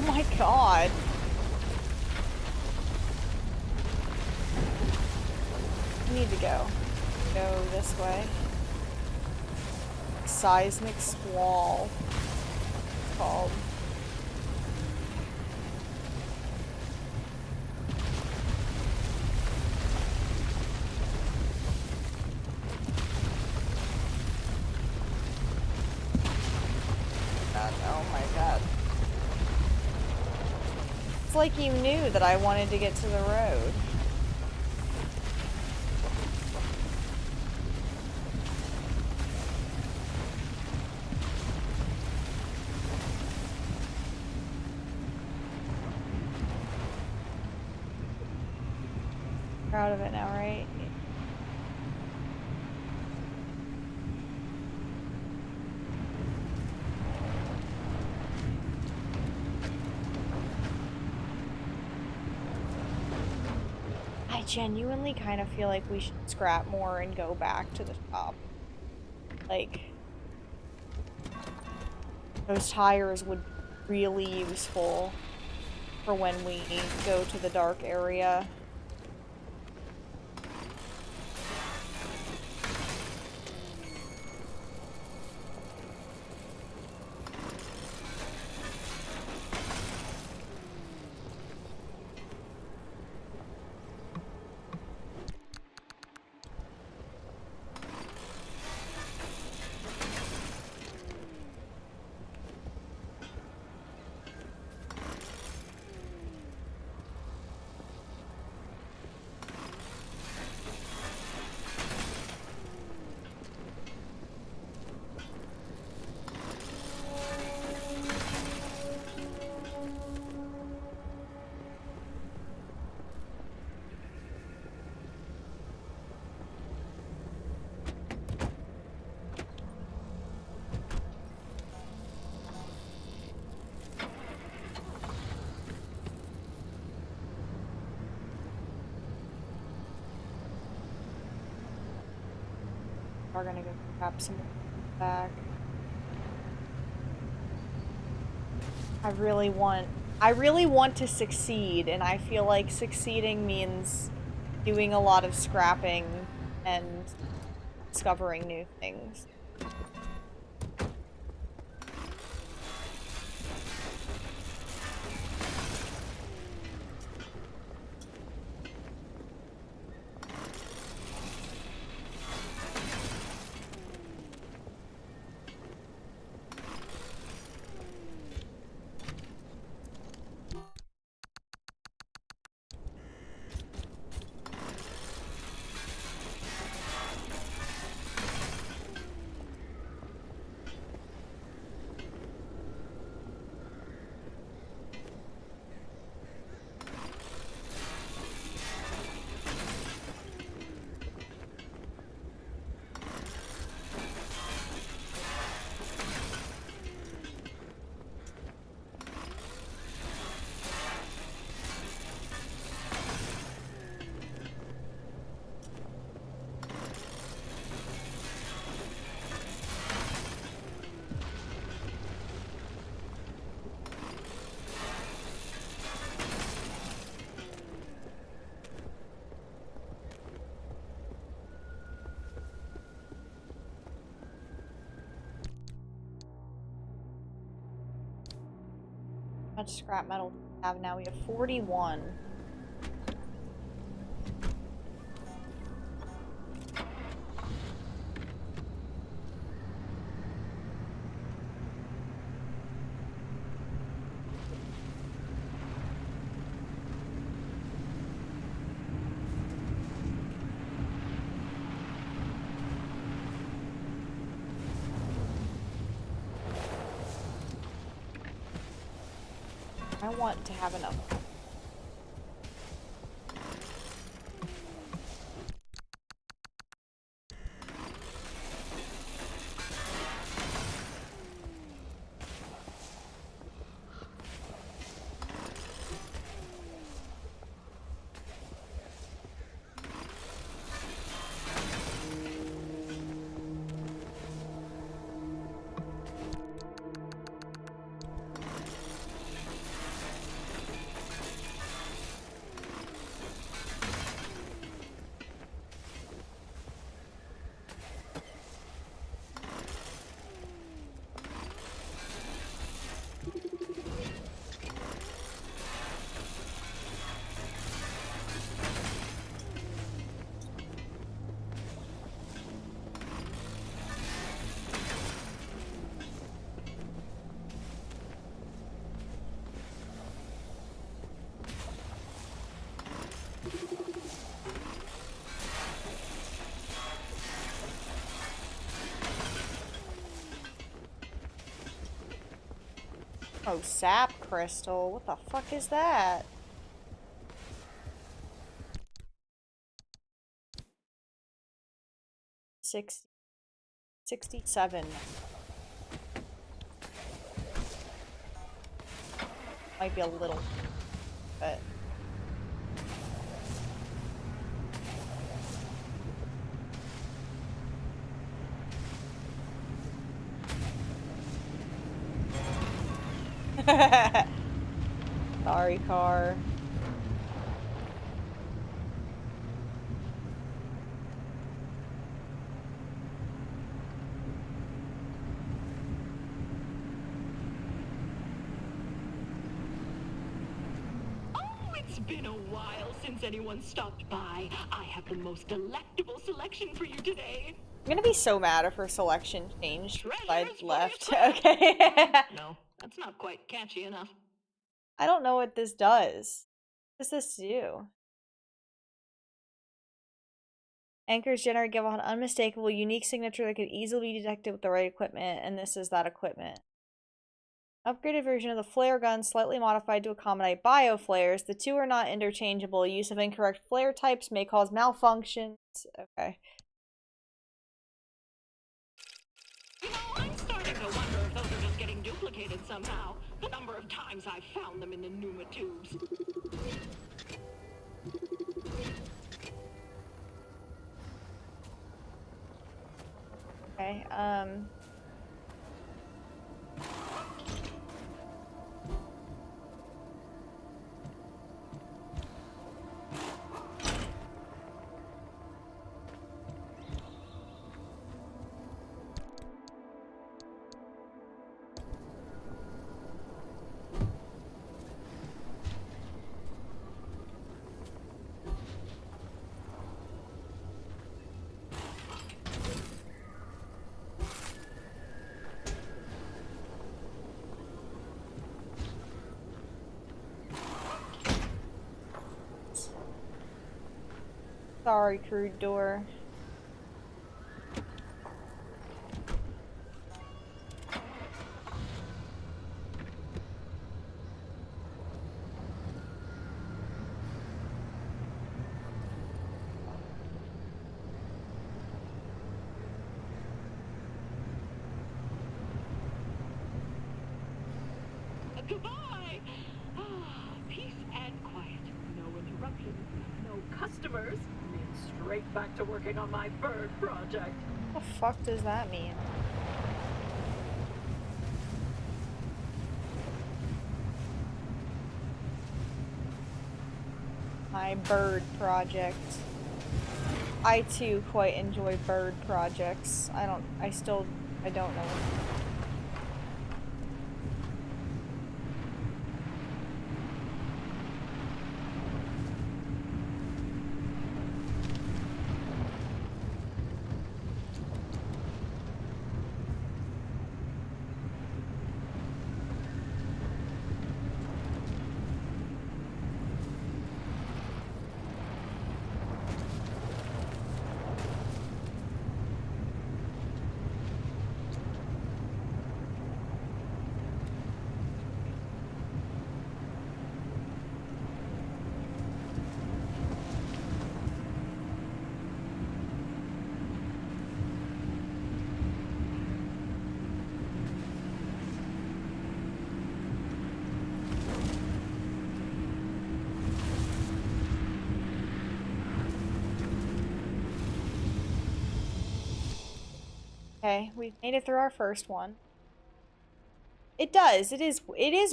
my god. I need to go. Go this way. Seismic squall. It's called. God, oh my god. It's like you knew that I wanted to get to the road. Proud of it now, right? I genuinely kind of feel like we should scrap more and go back to the shop. Like, those tires would be really useful for when we go to the dark area. We're gonna go grab some back. I really want to succeed, and I feel like succeeding means doing a lot of scrapping and discovering new things. How much scrap metal do we have now? We have 41. I want to have enough. Oh, sap crystal. What the fuck is that? Six, 67. Might be a little, but sorry, car. It's been a while since anyone stopped by. I have the most delectable selection for you today. I'm gonna be so mad if her selection changed since I Treasures for left. your Okay. No, that's not quite catchy enough. I don't know what this does. What does this do? Anchors generate give off an unmistakable, unique signature that can easily be detected with the right equipment, and this is that equipment. Upgraded version of the flare gun, slightly modified to accommodate bioflares. The two are not interchangeable. Use of incorrect flare types may cause malfunctions. Okay. You know, I'm starting to wonder if those are just getting duplicated somehow. The number of times I've found them in the Numa tubes. Okay, sorry, crude door. Goodbye! Peace and quiet. No interruptions. No customers. Me straight back to working on my bird project. What the fuck does that mean? My bird project. I too quite enjoy bird projects. I don't know. Okay, we've made it through our first one. It does. It is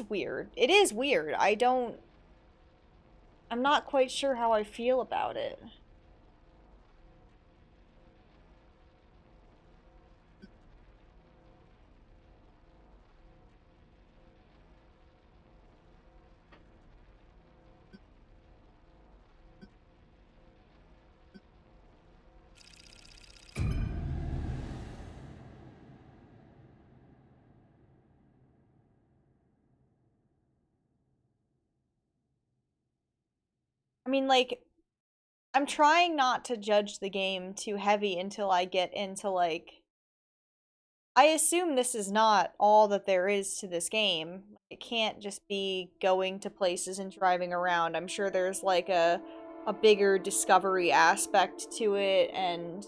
weird. It is weird. I'm not quite sure how I feel about it. I mean, like, I'm trying not to judge the game too heavy until I get into, like, I assume this is not all that there is to this game. It can't just be going to places and driving around. I'm sure there's like a bigger discovery aspect to it and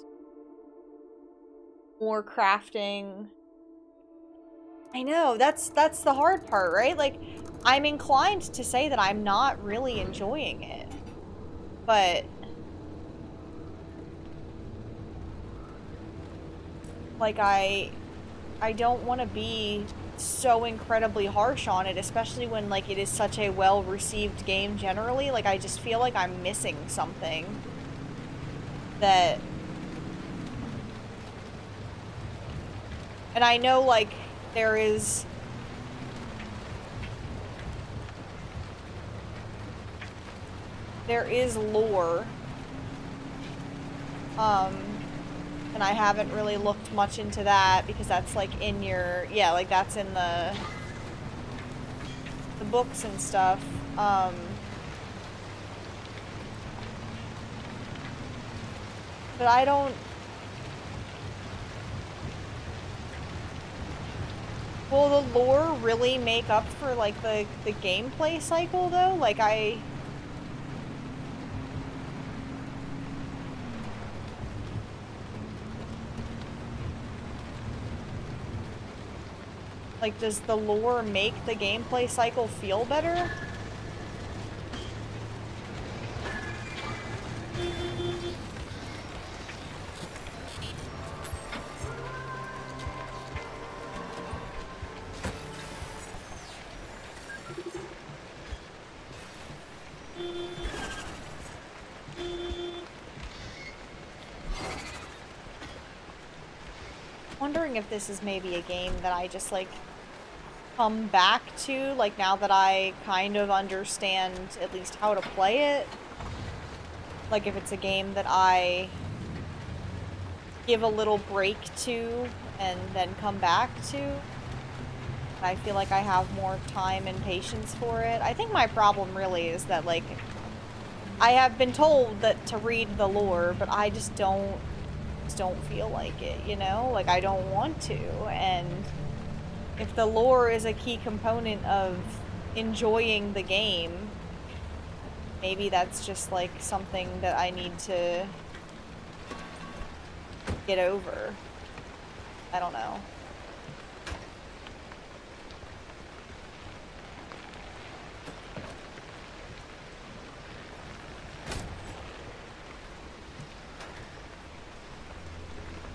more crafting. I know, that's the hard part, right? Like, I'm inclined to say that I'm not really enjoying it. But like I don't want to be so incredibly harsh on it, especially when like it is such a well-received game generally. Like, I just feel like I'm missing something that, and I know like there is lore, and I haven't really looked much into that because that's like in your, yeah, like that's in the books and stuff. But I don't, will the lore really make up for like the gameplay cycle though? Like like, does the lore make the gameplay cycle feel better? Wondering if this is maybe a game that I just like come back to, like now that I kind of understand at least how to play it. Like if it's a game that I give a little break to and then come back to. I feel like I have more time and patience for it. I think my problem really is that like I have been told that to read the lore, but I just don't feel like it, you know? Like I don't want to, and if the lore is a key component of enjoying the game, maybe that's just like something that I need to get over. I don't know.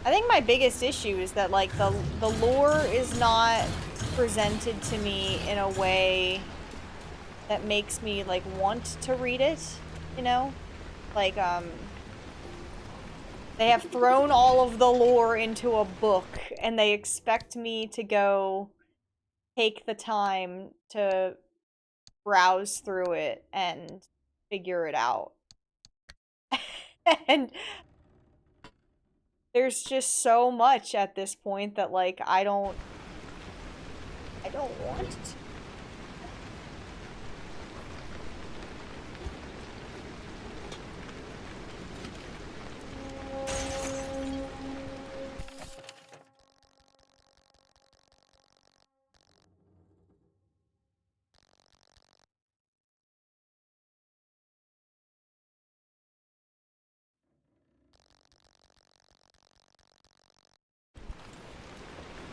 I think my biggest issue is that like the lore is not presented to me in a way that makes me like want to read it, you know? Like they have thrown all of the lore into a book and they expect me to go take the time to browse through it and figure it out. And there's just so much at this point that like I don't want to.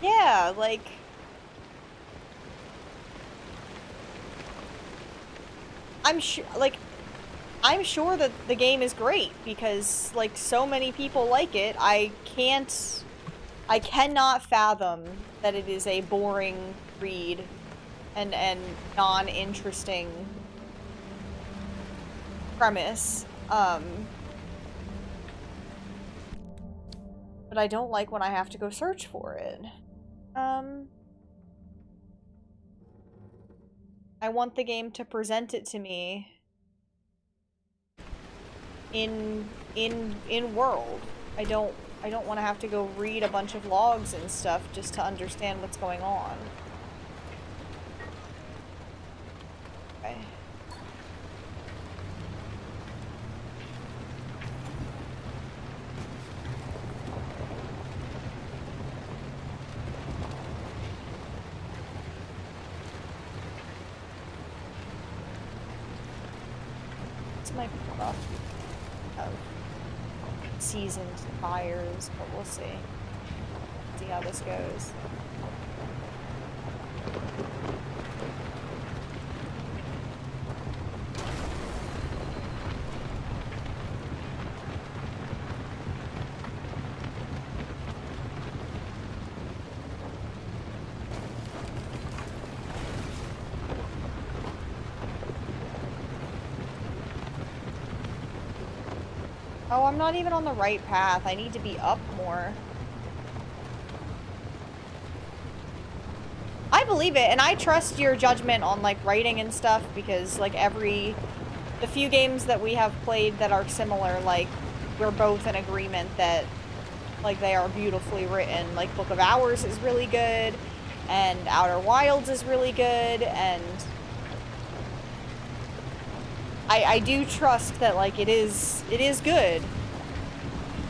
Yeah, like I'm sure that the game is great because like so many people like it. I cannot fathom that it is a boring read and non-interesting premise. But I don't like when I have to go search for it. I want the game to present it to me in world. I don't want to have to go read a bunch of logs and stuff just to understand what's going on. Okay. This might be rough. Of seasoned tires, but we'll see. See how this goes. Oh, I'm not even on the right path. I need to be up more. I believe it, and I trust your judgment on, like, writing and stuff, because, like, the few games that we have played that are similar, like, we're both in agreement that, like, they are beautifully written. Like, Book of Hours is really good, and Outer Wilds is really good, and I do trust that, like, it is good.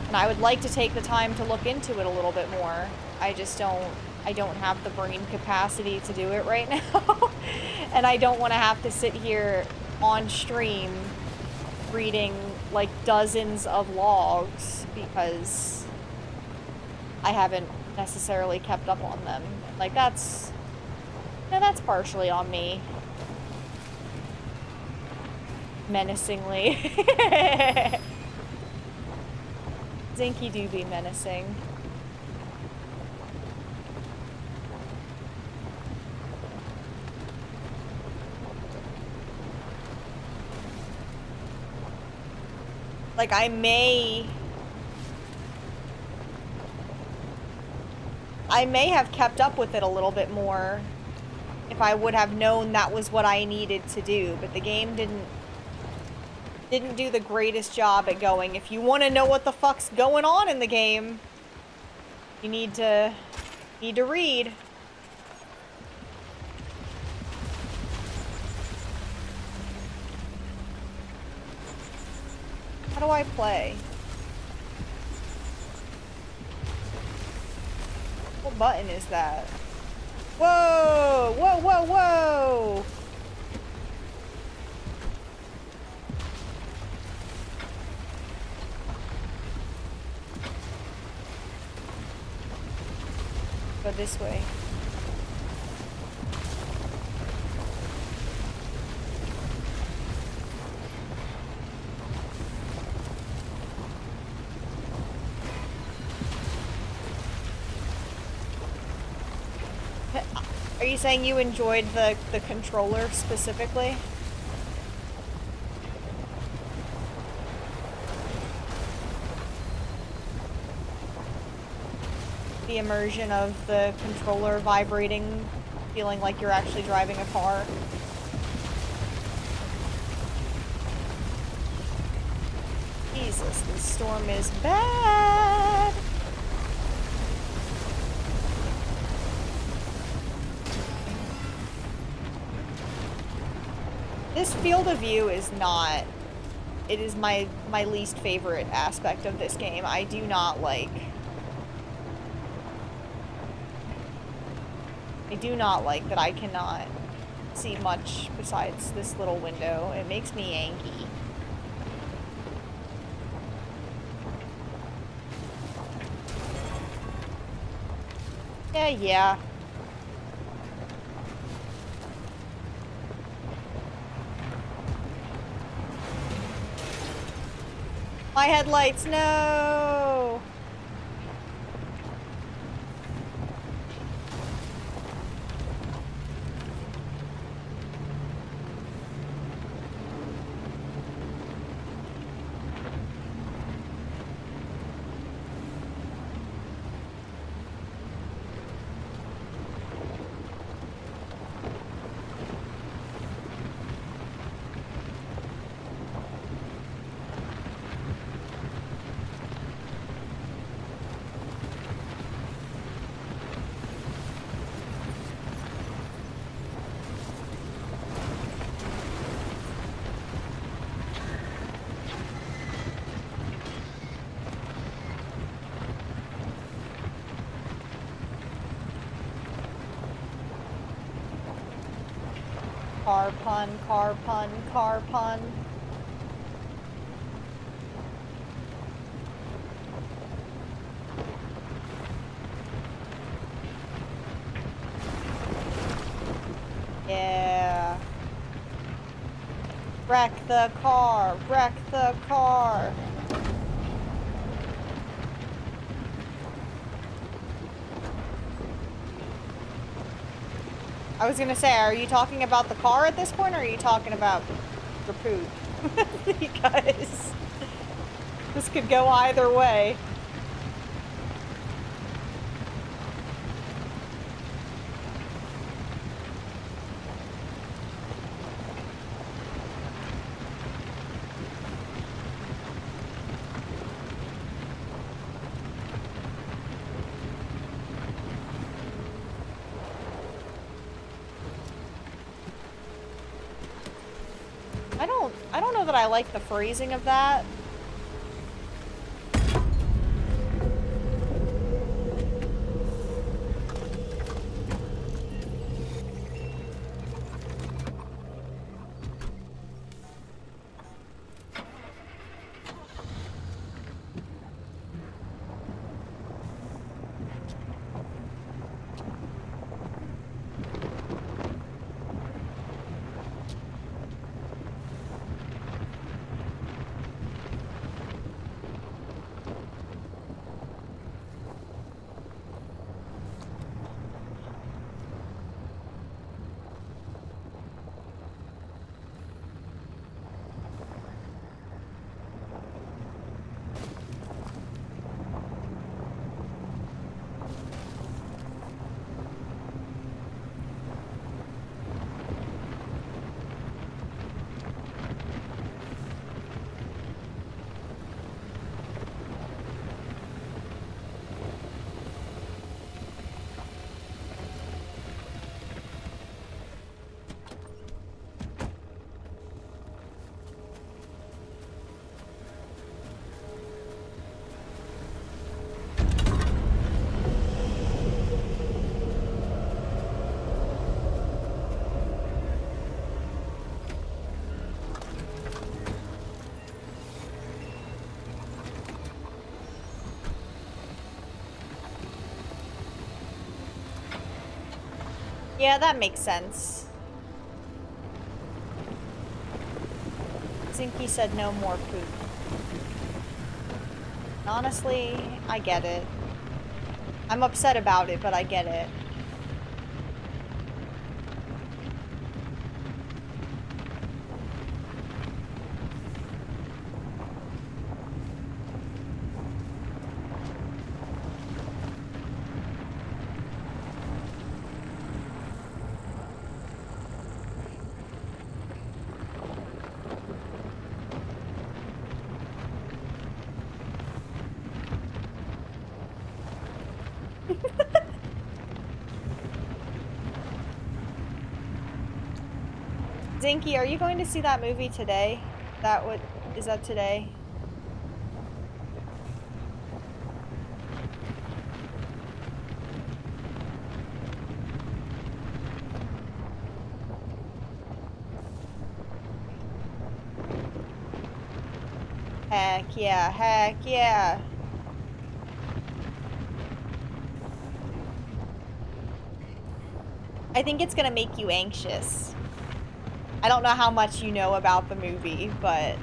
And I would like to take the time to look into it a little bit more. I don't have the brain capacity to do it right now. And I don't want to have to sit here on stream reading, like, dozens of logs because I haven't necessarily kept up on them. Like, that's partially on me. Menacingly. Zinky do be menacing. Like, I may have kept up with it a little bit more if I would have known that was what I needed to do, but the game didn't do the greatest job at going, if you want to know what the fuck's going on in the game, you need to read. How do I play? What button is that? Whoa! Whoa, whoa, whoa! Go this way. Are you saying you enjoyed the controller specifically? The immersion of the controller vibrating, feeling like you're actually driving a car. Jesus, this storm is bad! This field of view is not... It is my least favorite aspect of this game. I do not like that I cannot see much besides this little window. It makes me angry. Yeah. My headlights, no! Car pun, car pun, car pun. Wreck the car! Wreck the car! I was gonna say, are you talking about the car at this point, or are you talking about your poop? Because this could go either way. I don't know that I like the phrasing of that. Yeah, that makes sense. Zinky said no more poop. Honestly, I get it. I'm upset about it, but I get it. Zinky, are you going to see that movie today? Is that today? Heck yeah, heck yeah. I think it's gonna make you anxious. I don't know how much you know about the movie, but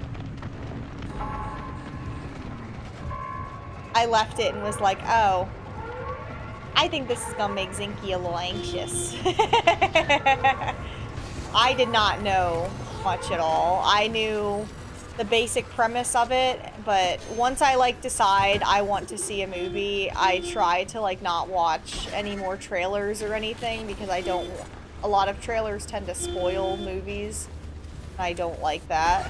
I left it and was like, oh, I think this is gonna make Zinky a little anxious. I did not know much at all. I knew the basic premise of it, but once I like decide I want to see a movie, I try to like not watch any more trailers or anything, because I don't, a lot of trailers tend to spoil movies. I don't like that.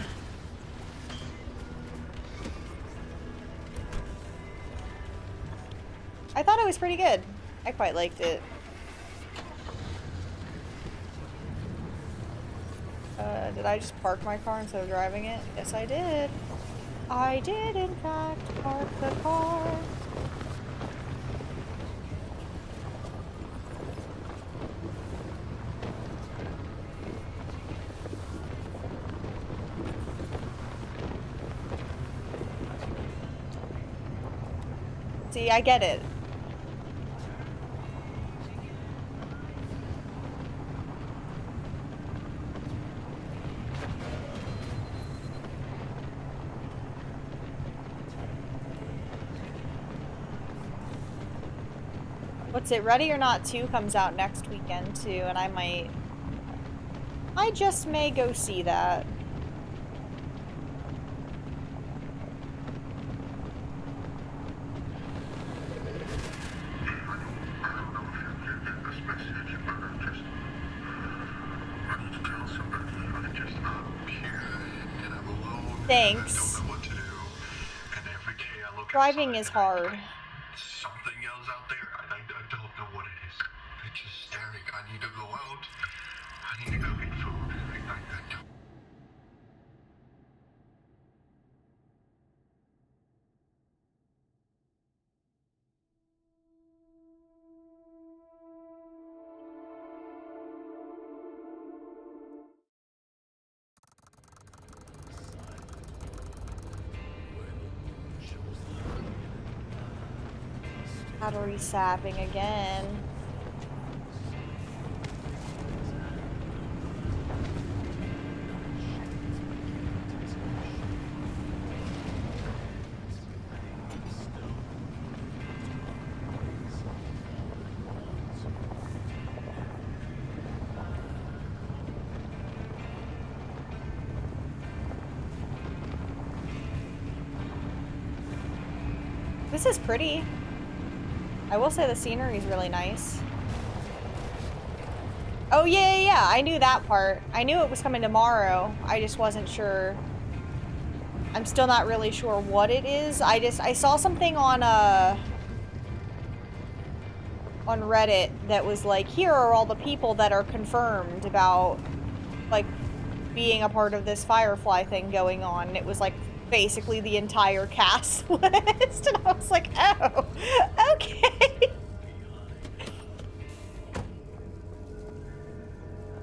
I thought it was pretty good. I quite liked it. Did I just park my car instead of driving it? Yes, I did. I did, in fact, park the car. See, I get it. What's it? Ready or Not 2 comes out next weekend too, and I just may go see that. Thanks. Driving is hard. Something else out there. I don't know what it is. It's just Eric. I need to go out. I need to go get food. I don't. Battery sapping again. This is pretty. I will say the scenery is really nice. Oh, yeah, I knew that part. I knew it was coming tomorrow. I just wasn't sure. I'm still not really sure what it is. I saw something on Reddit that was like, here are all the people that are confirmed about, like, being a part of this Firefly thing going on. And it was like basically the entire cast list, and I was like, oh, okay.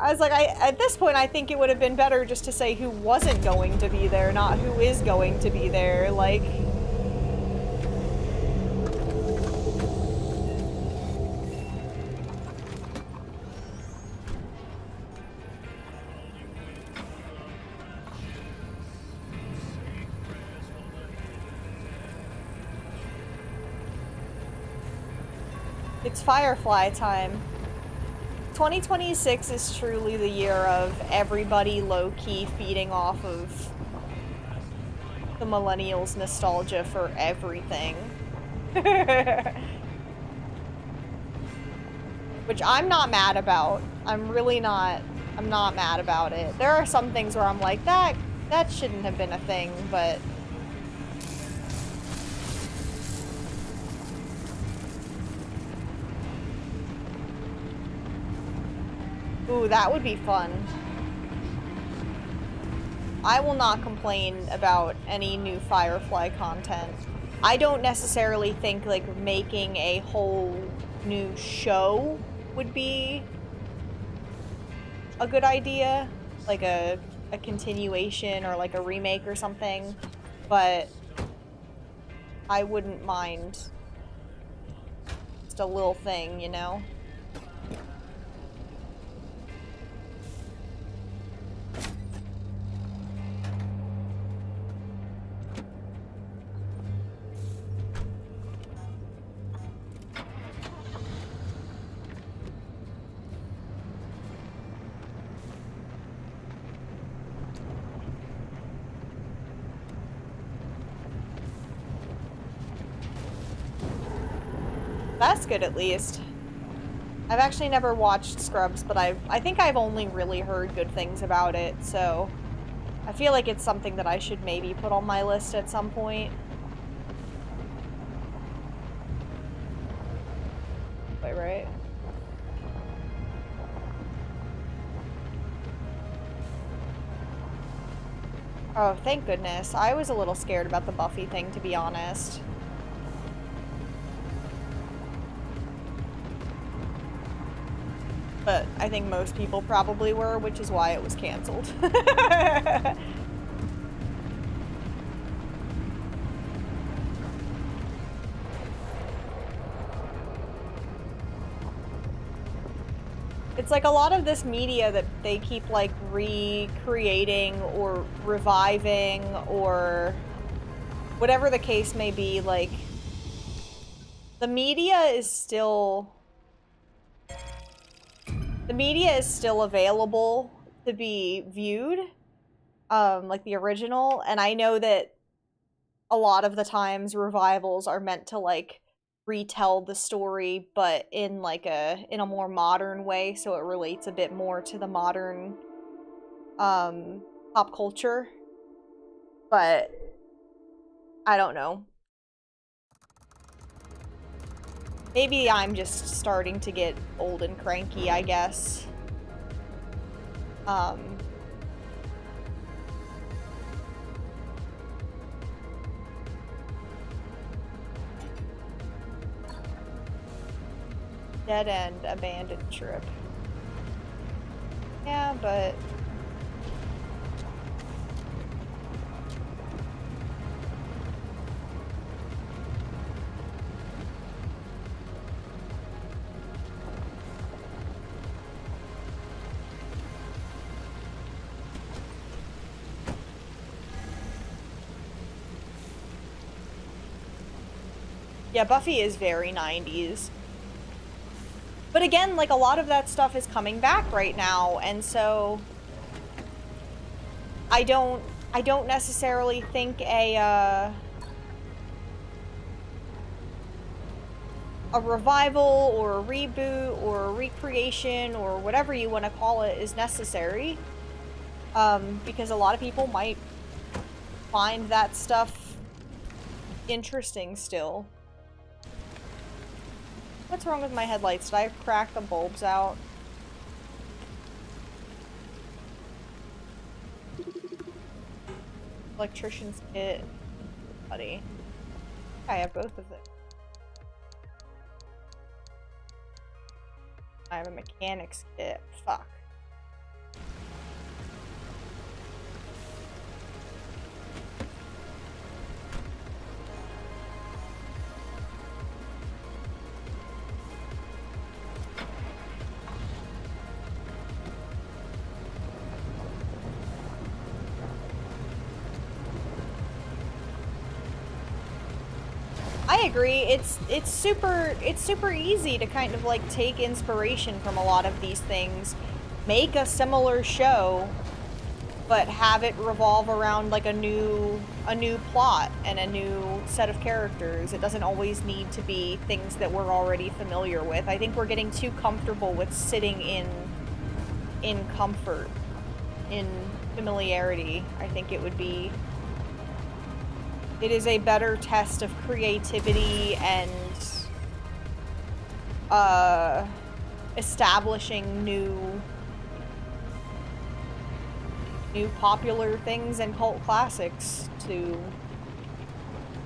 I was like, at this point, I think it would have been better just to say who wasn't going to be there, not who is going to be there, like... It's Firefly time. 2026 is truly the year of everybody low-key feeding off of the millennials' nostalgia for everything. Which I'm not mad about. I'm really not. I'm not mad about it. There are some things where I'm like, that shouldn't have been a thing, but... Ooh, that would be fun. I will not complain about any new Firefly content. I don't necessarily think, like, making a whole new show would be a good idea. Like a continuation or, like, a remake or something. But I wouldn't mind just a little thing, you know? That's good, at least. I've actually never watched Scrubs, but I think I've only really heard good things about it, so I feel like it's something that I should maybe put on my list at some point. Wait, right? Oh, thank goodness. I was a little scared about the Buffy thing, to be honest. But I think most people probably were, which is why it was canceled. It's like a lot of this media that they keep, like, recreating or reviving or whatever the case may be, like, the media is still the media is still available to be viewed, like the original, and I know that a lot of the times revivals are meant to like retell the story, but in like in a more modern way, so it relates a bit more to the modern pop culture. But I don't know. Maybe I'm just starting to get old and cranky, I guess. Dead end, abandoned trip. Yeah, but... yeah, Buffy is very 90s. But again, like, a lot of that stuff is coming back right now, and so... I don't necessarily think a revival, or a reboot, or a recreation, or whatever you want to call it is necessary. Because a lot of people might find that stuff interesting still. What's wrong with my headlights? Did I crack the bulbs out? Electrician's kit. Buddy. I have both of them. I have a mechanic's kit. Fuck. I agree. It's super easy to kind of like take inspiration from a lot of these things, make a similar show, but have it revolve around like a new plot and a new set of characters. It doesn't always need to be things that we're already familiar with. I think we're getting too comfortable with sitting in comfort, in familiarity. I think it is a better test of creativity and establishing new popular things and cult classics to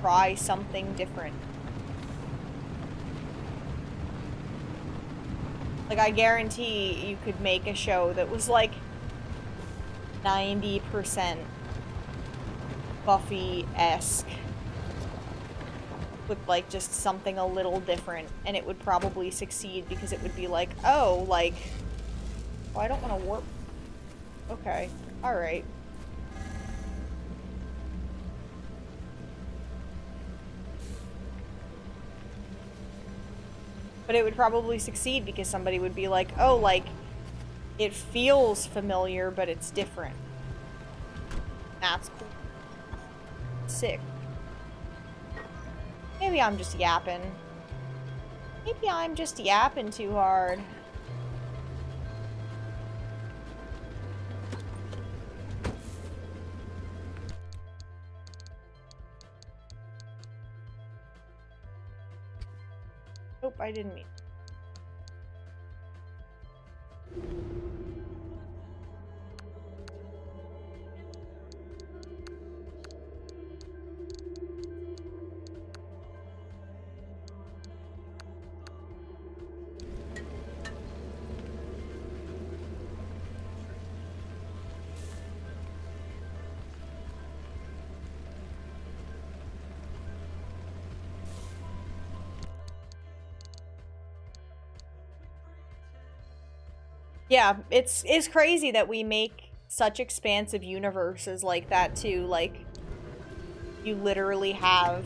try something different. Like, I guarantee you could make a show that was like 90% Buffy-esque, with like just something a little different, and it would probably succeed because it would be like, oh, like, oh, I don't want to warp. Okay, alright. But it would probably succeed because somebody would be like, oh, like, it feels familiar, but it's different. That's cool. Sick. Maybe I'm just yapping. Maybe I'm just yapping too hard. Nope, I didn't mean. Yeah, it's crazy that we make such expansive universes like that too. Like, you literally have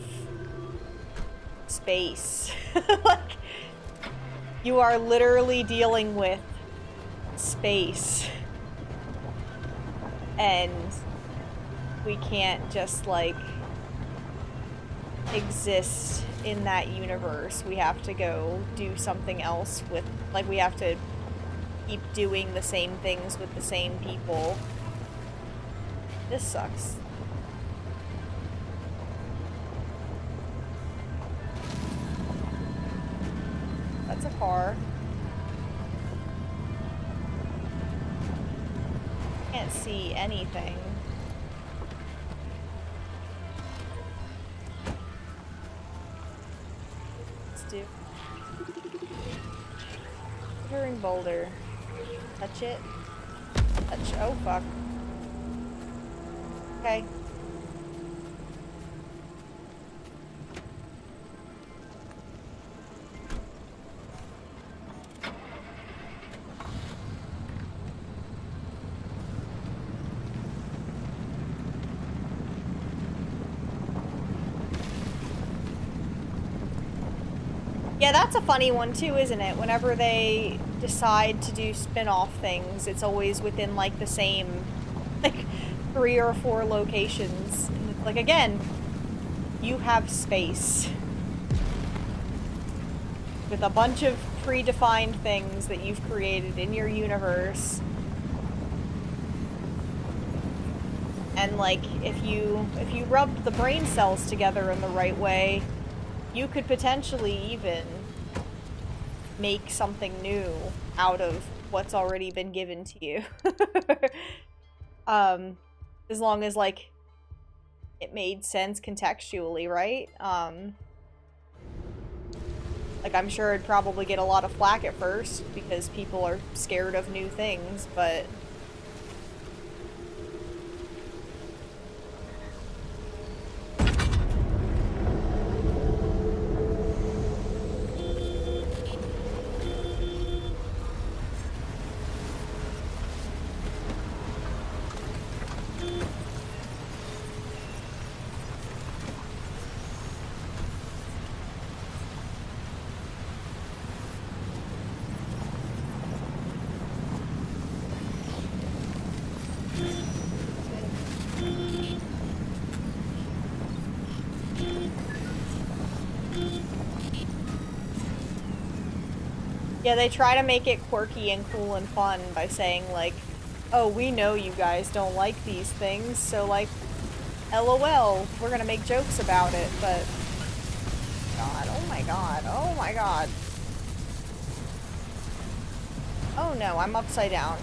space. Like, you are literally dealing with space. And we can't just, like, exist in that universe. We have to go do something else with, like, we have to keep doing the same things with the same people. This sucks. That's a car. Can't see anything. Let's do Glittering boulder. Touch it. Touch. Oh fuck. Okay. Yeah, that's a funny one too, isn't it? Whenever they decide to do spin-off things, it's always within like the same like 3 or 4 locations. And it's like, again, you have space with a bunch of predefined things that you've created in your universe. And like, if you rubbed the brain cells together in the right way, you could potentially even make something new out of what's already been given to you. As long as, like, it made sense contextually, right? Like, I'm sure it'd probably get a lot of flack at first because people are scared of new things, but... Yeah, they try to make it quirky and cool and fun by saying, like, oh, we know you guys don't like these things, so, like, LOL, we're gonna make jokes about it, but... God, oh my god, oh my god. Oh no, I'm upside down.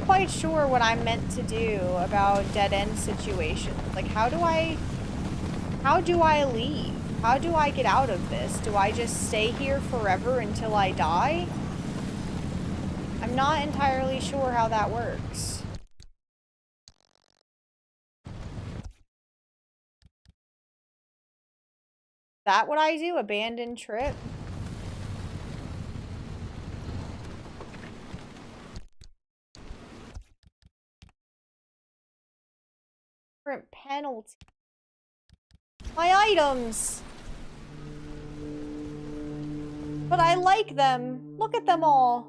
Quite sure what I'm meant to do about dead-end situations. Like, how do I leave? How do I get out of this? Do I just stay here forever until I die? I'm not entirely sure how that works. Is that what I do? Abandon trip? Penalty. My items! But I like them. Look at them all.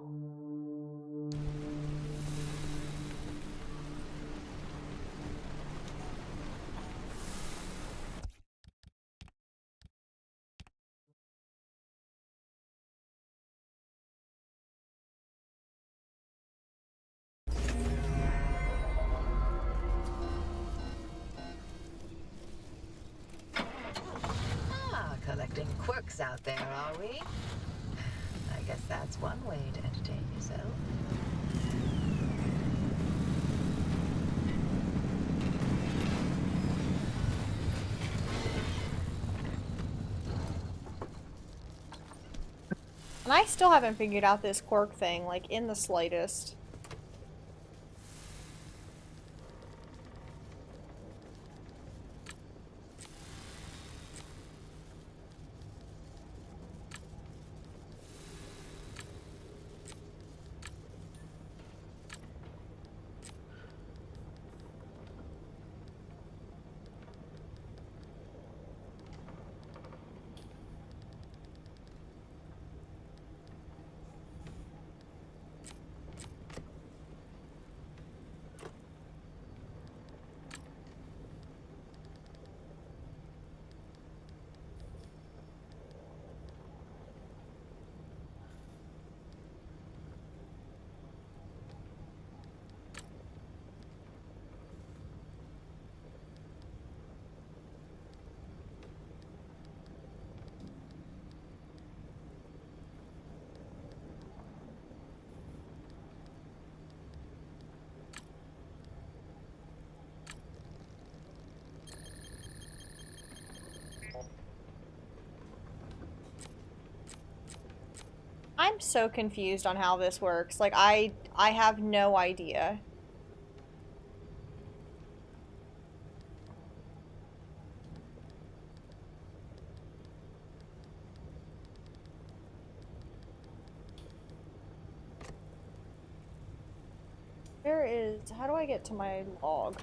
Collecting quirks out there, are we? I guess that's one way to entertain yourself. And I still haven't figured out this quirk thing, like, in the slightest. I'm so confused on how this works. Like, I have no idea. Where is... How do I get to my log?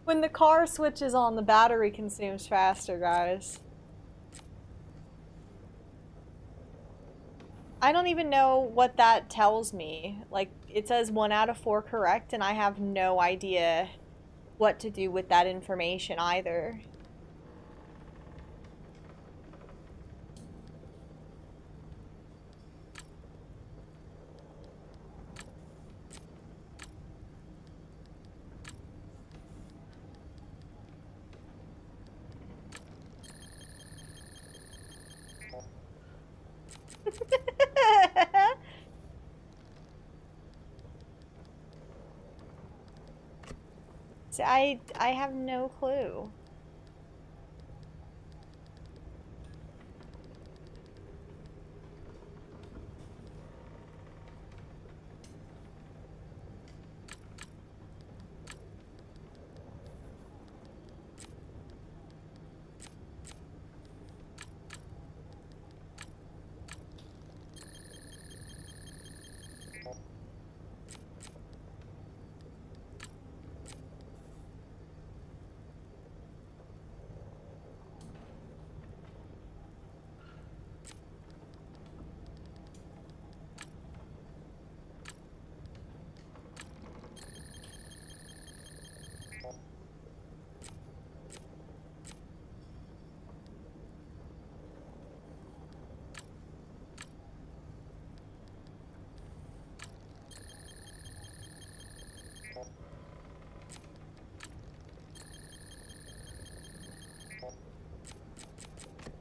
When the car switches on, the battery consumes faster, guys. I don't even know what that tells me. Like, it says 1 out of 4 correct, and I have no idea what to do with that information either. See, I have no clue.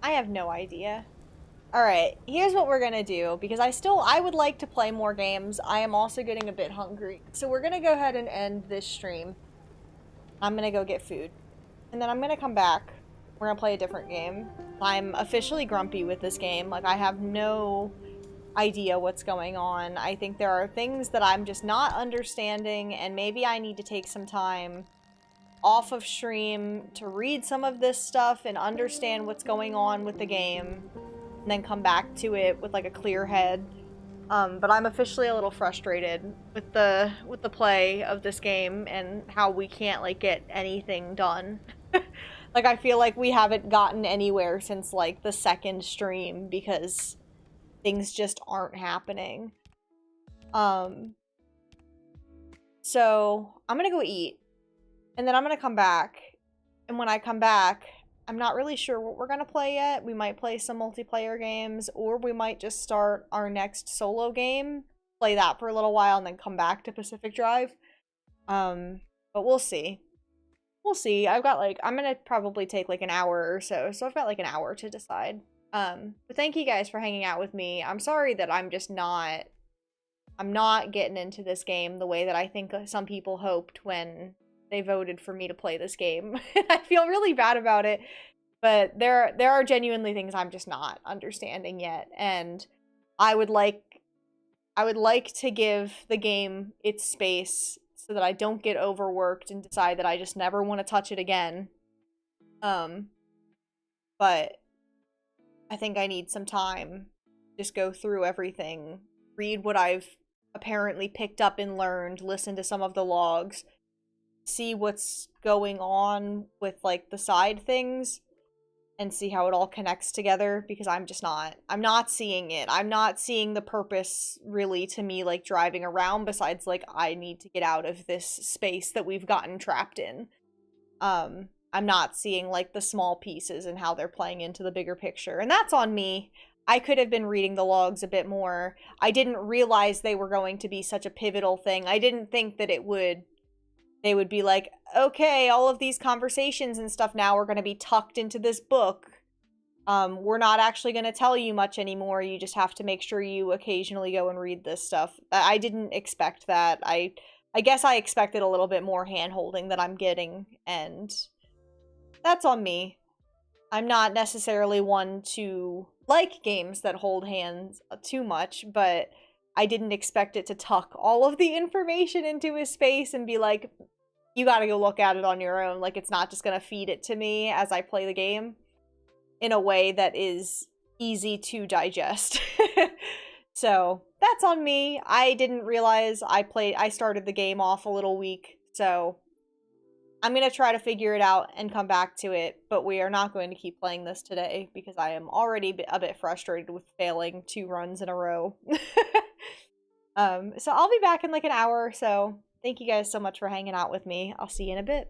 I have no idea. Alright, here's what we're gonna do, because I would like to play more games. I am also getting a bit hungry. So we're gonna go ahead and end this stream. I'm gonna go get food. And then I'm gonna come back. We're gonna play a different game. I'm officially grumpy with this game. Like, I have no idea what's going on. I think there are things that I'm just not understanding, and maybe I need to take some time off of stream to read some of this stuff and understand what's going on with the game. and then come back to it with like a clear head. But I'm officially a little frustrated with the play of this game and how we can't like get anything done. Like I feel like we haven't gotten anywhere since like the second stream because things just aren't happening. So I'm gonna go eat, and then I'm gonna come back. And when I come back, I'm not really sure what we're gonna play yet. We might play some multiplayer games, or we might just start our next solo game, play that for a little while, and then come back to Pacific Drive. But we'll see. We'll see. I've got like, I'm gonna probably take like an hour or so, so I've got like an hour to decide. But thank you guys for hanging out with me. I'm sorry that I'm not getting into this game the way that I think some people hoped when they voted for me to play this game. I feel really bad about it, but there are genuinely things I'm just not understanding yet, and I would like to give the game its space so that I don't get overworked and decide that I just never want to touch it again. But I think I need some time, just go through everything, read what I've apparently picked up and learned, listen to some of the logs, see what's going on with like the side things, and see how it all connects together, because I'm not seeing it. I'm not seeing the purpose really to me like driving around, besides like I need to get out of this space that we've gotten trapped in. I'm not seeing like the small pieces and how they're playing into the bigger picture, and that's on me. I could have been reading the logs a bit more. I didn't realize they were going to be such a pivotal thing. I didn't think that they would be like, okay, all of these conversations and stuff now are going to be tucked into this book. We're not actually going to tell you much anymore. You just have to make sure you occasionally go and read this stuff. I didn't expect that. I guess I expected a little bit more hand-holding than I'm getting, and that's on me. I'm not necessarily one to like games that hold hands too much, but I didn't expect it to tuck all of the information into his space and be like, you gotta go look at it on your own. Like, it's not just gonna feed it to me as I play the game in a way that is easy to digest. So that's on me. I didn't realize I started the game off a little weak, so I'm going to try to figure it out and come back to it, but we are not going to keep playing this today because I am already a bit frustrated with failing 2 runs in a row. So I'll be back in like an hour or so. Thank you guys so much for hanging out with me. I'll see you in a bit.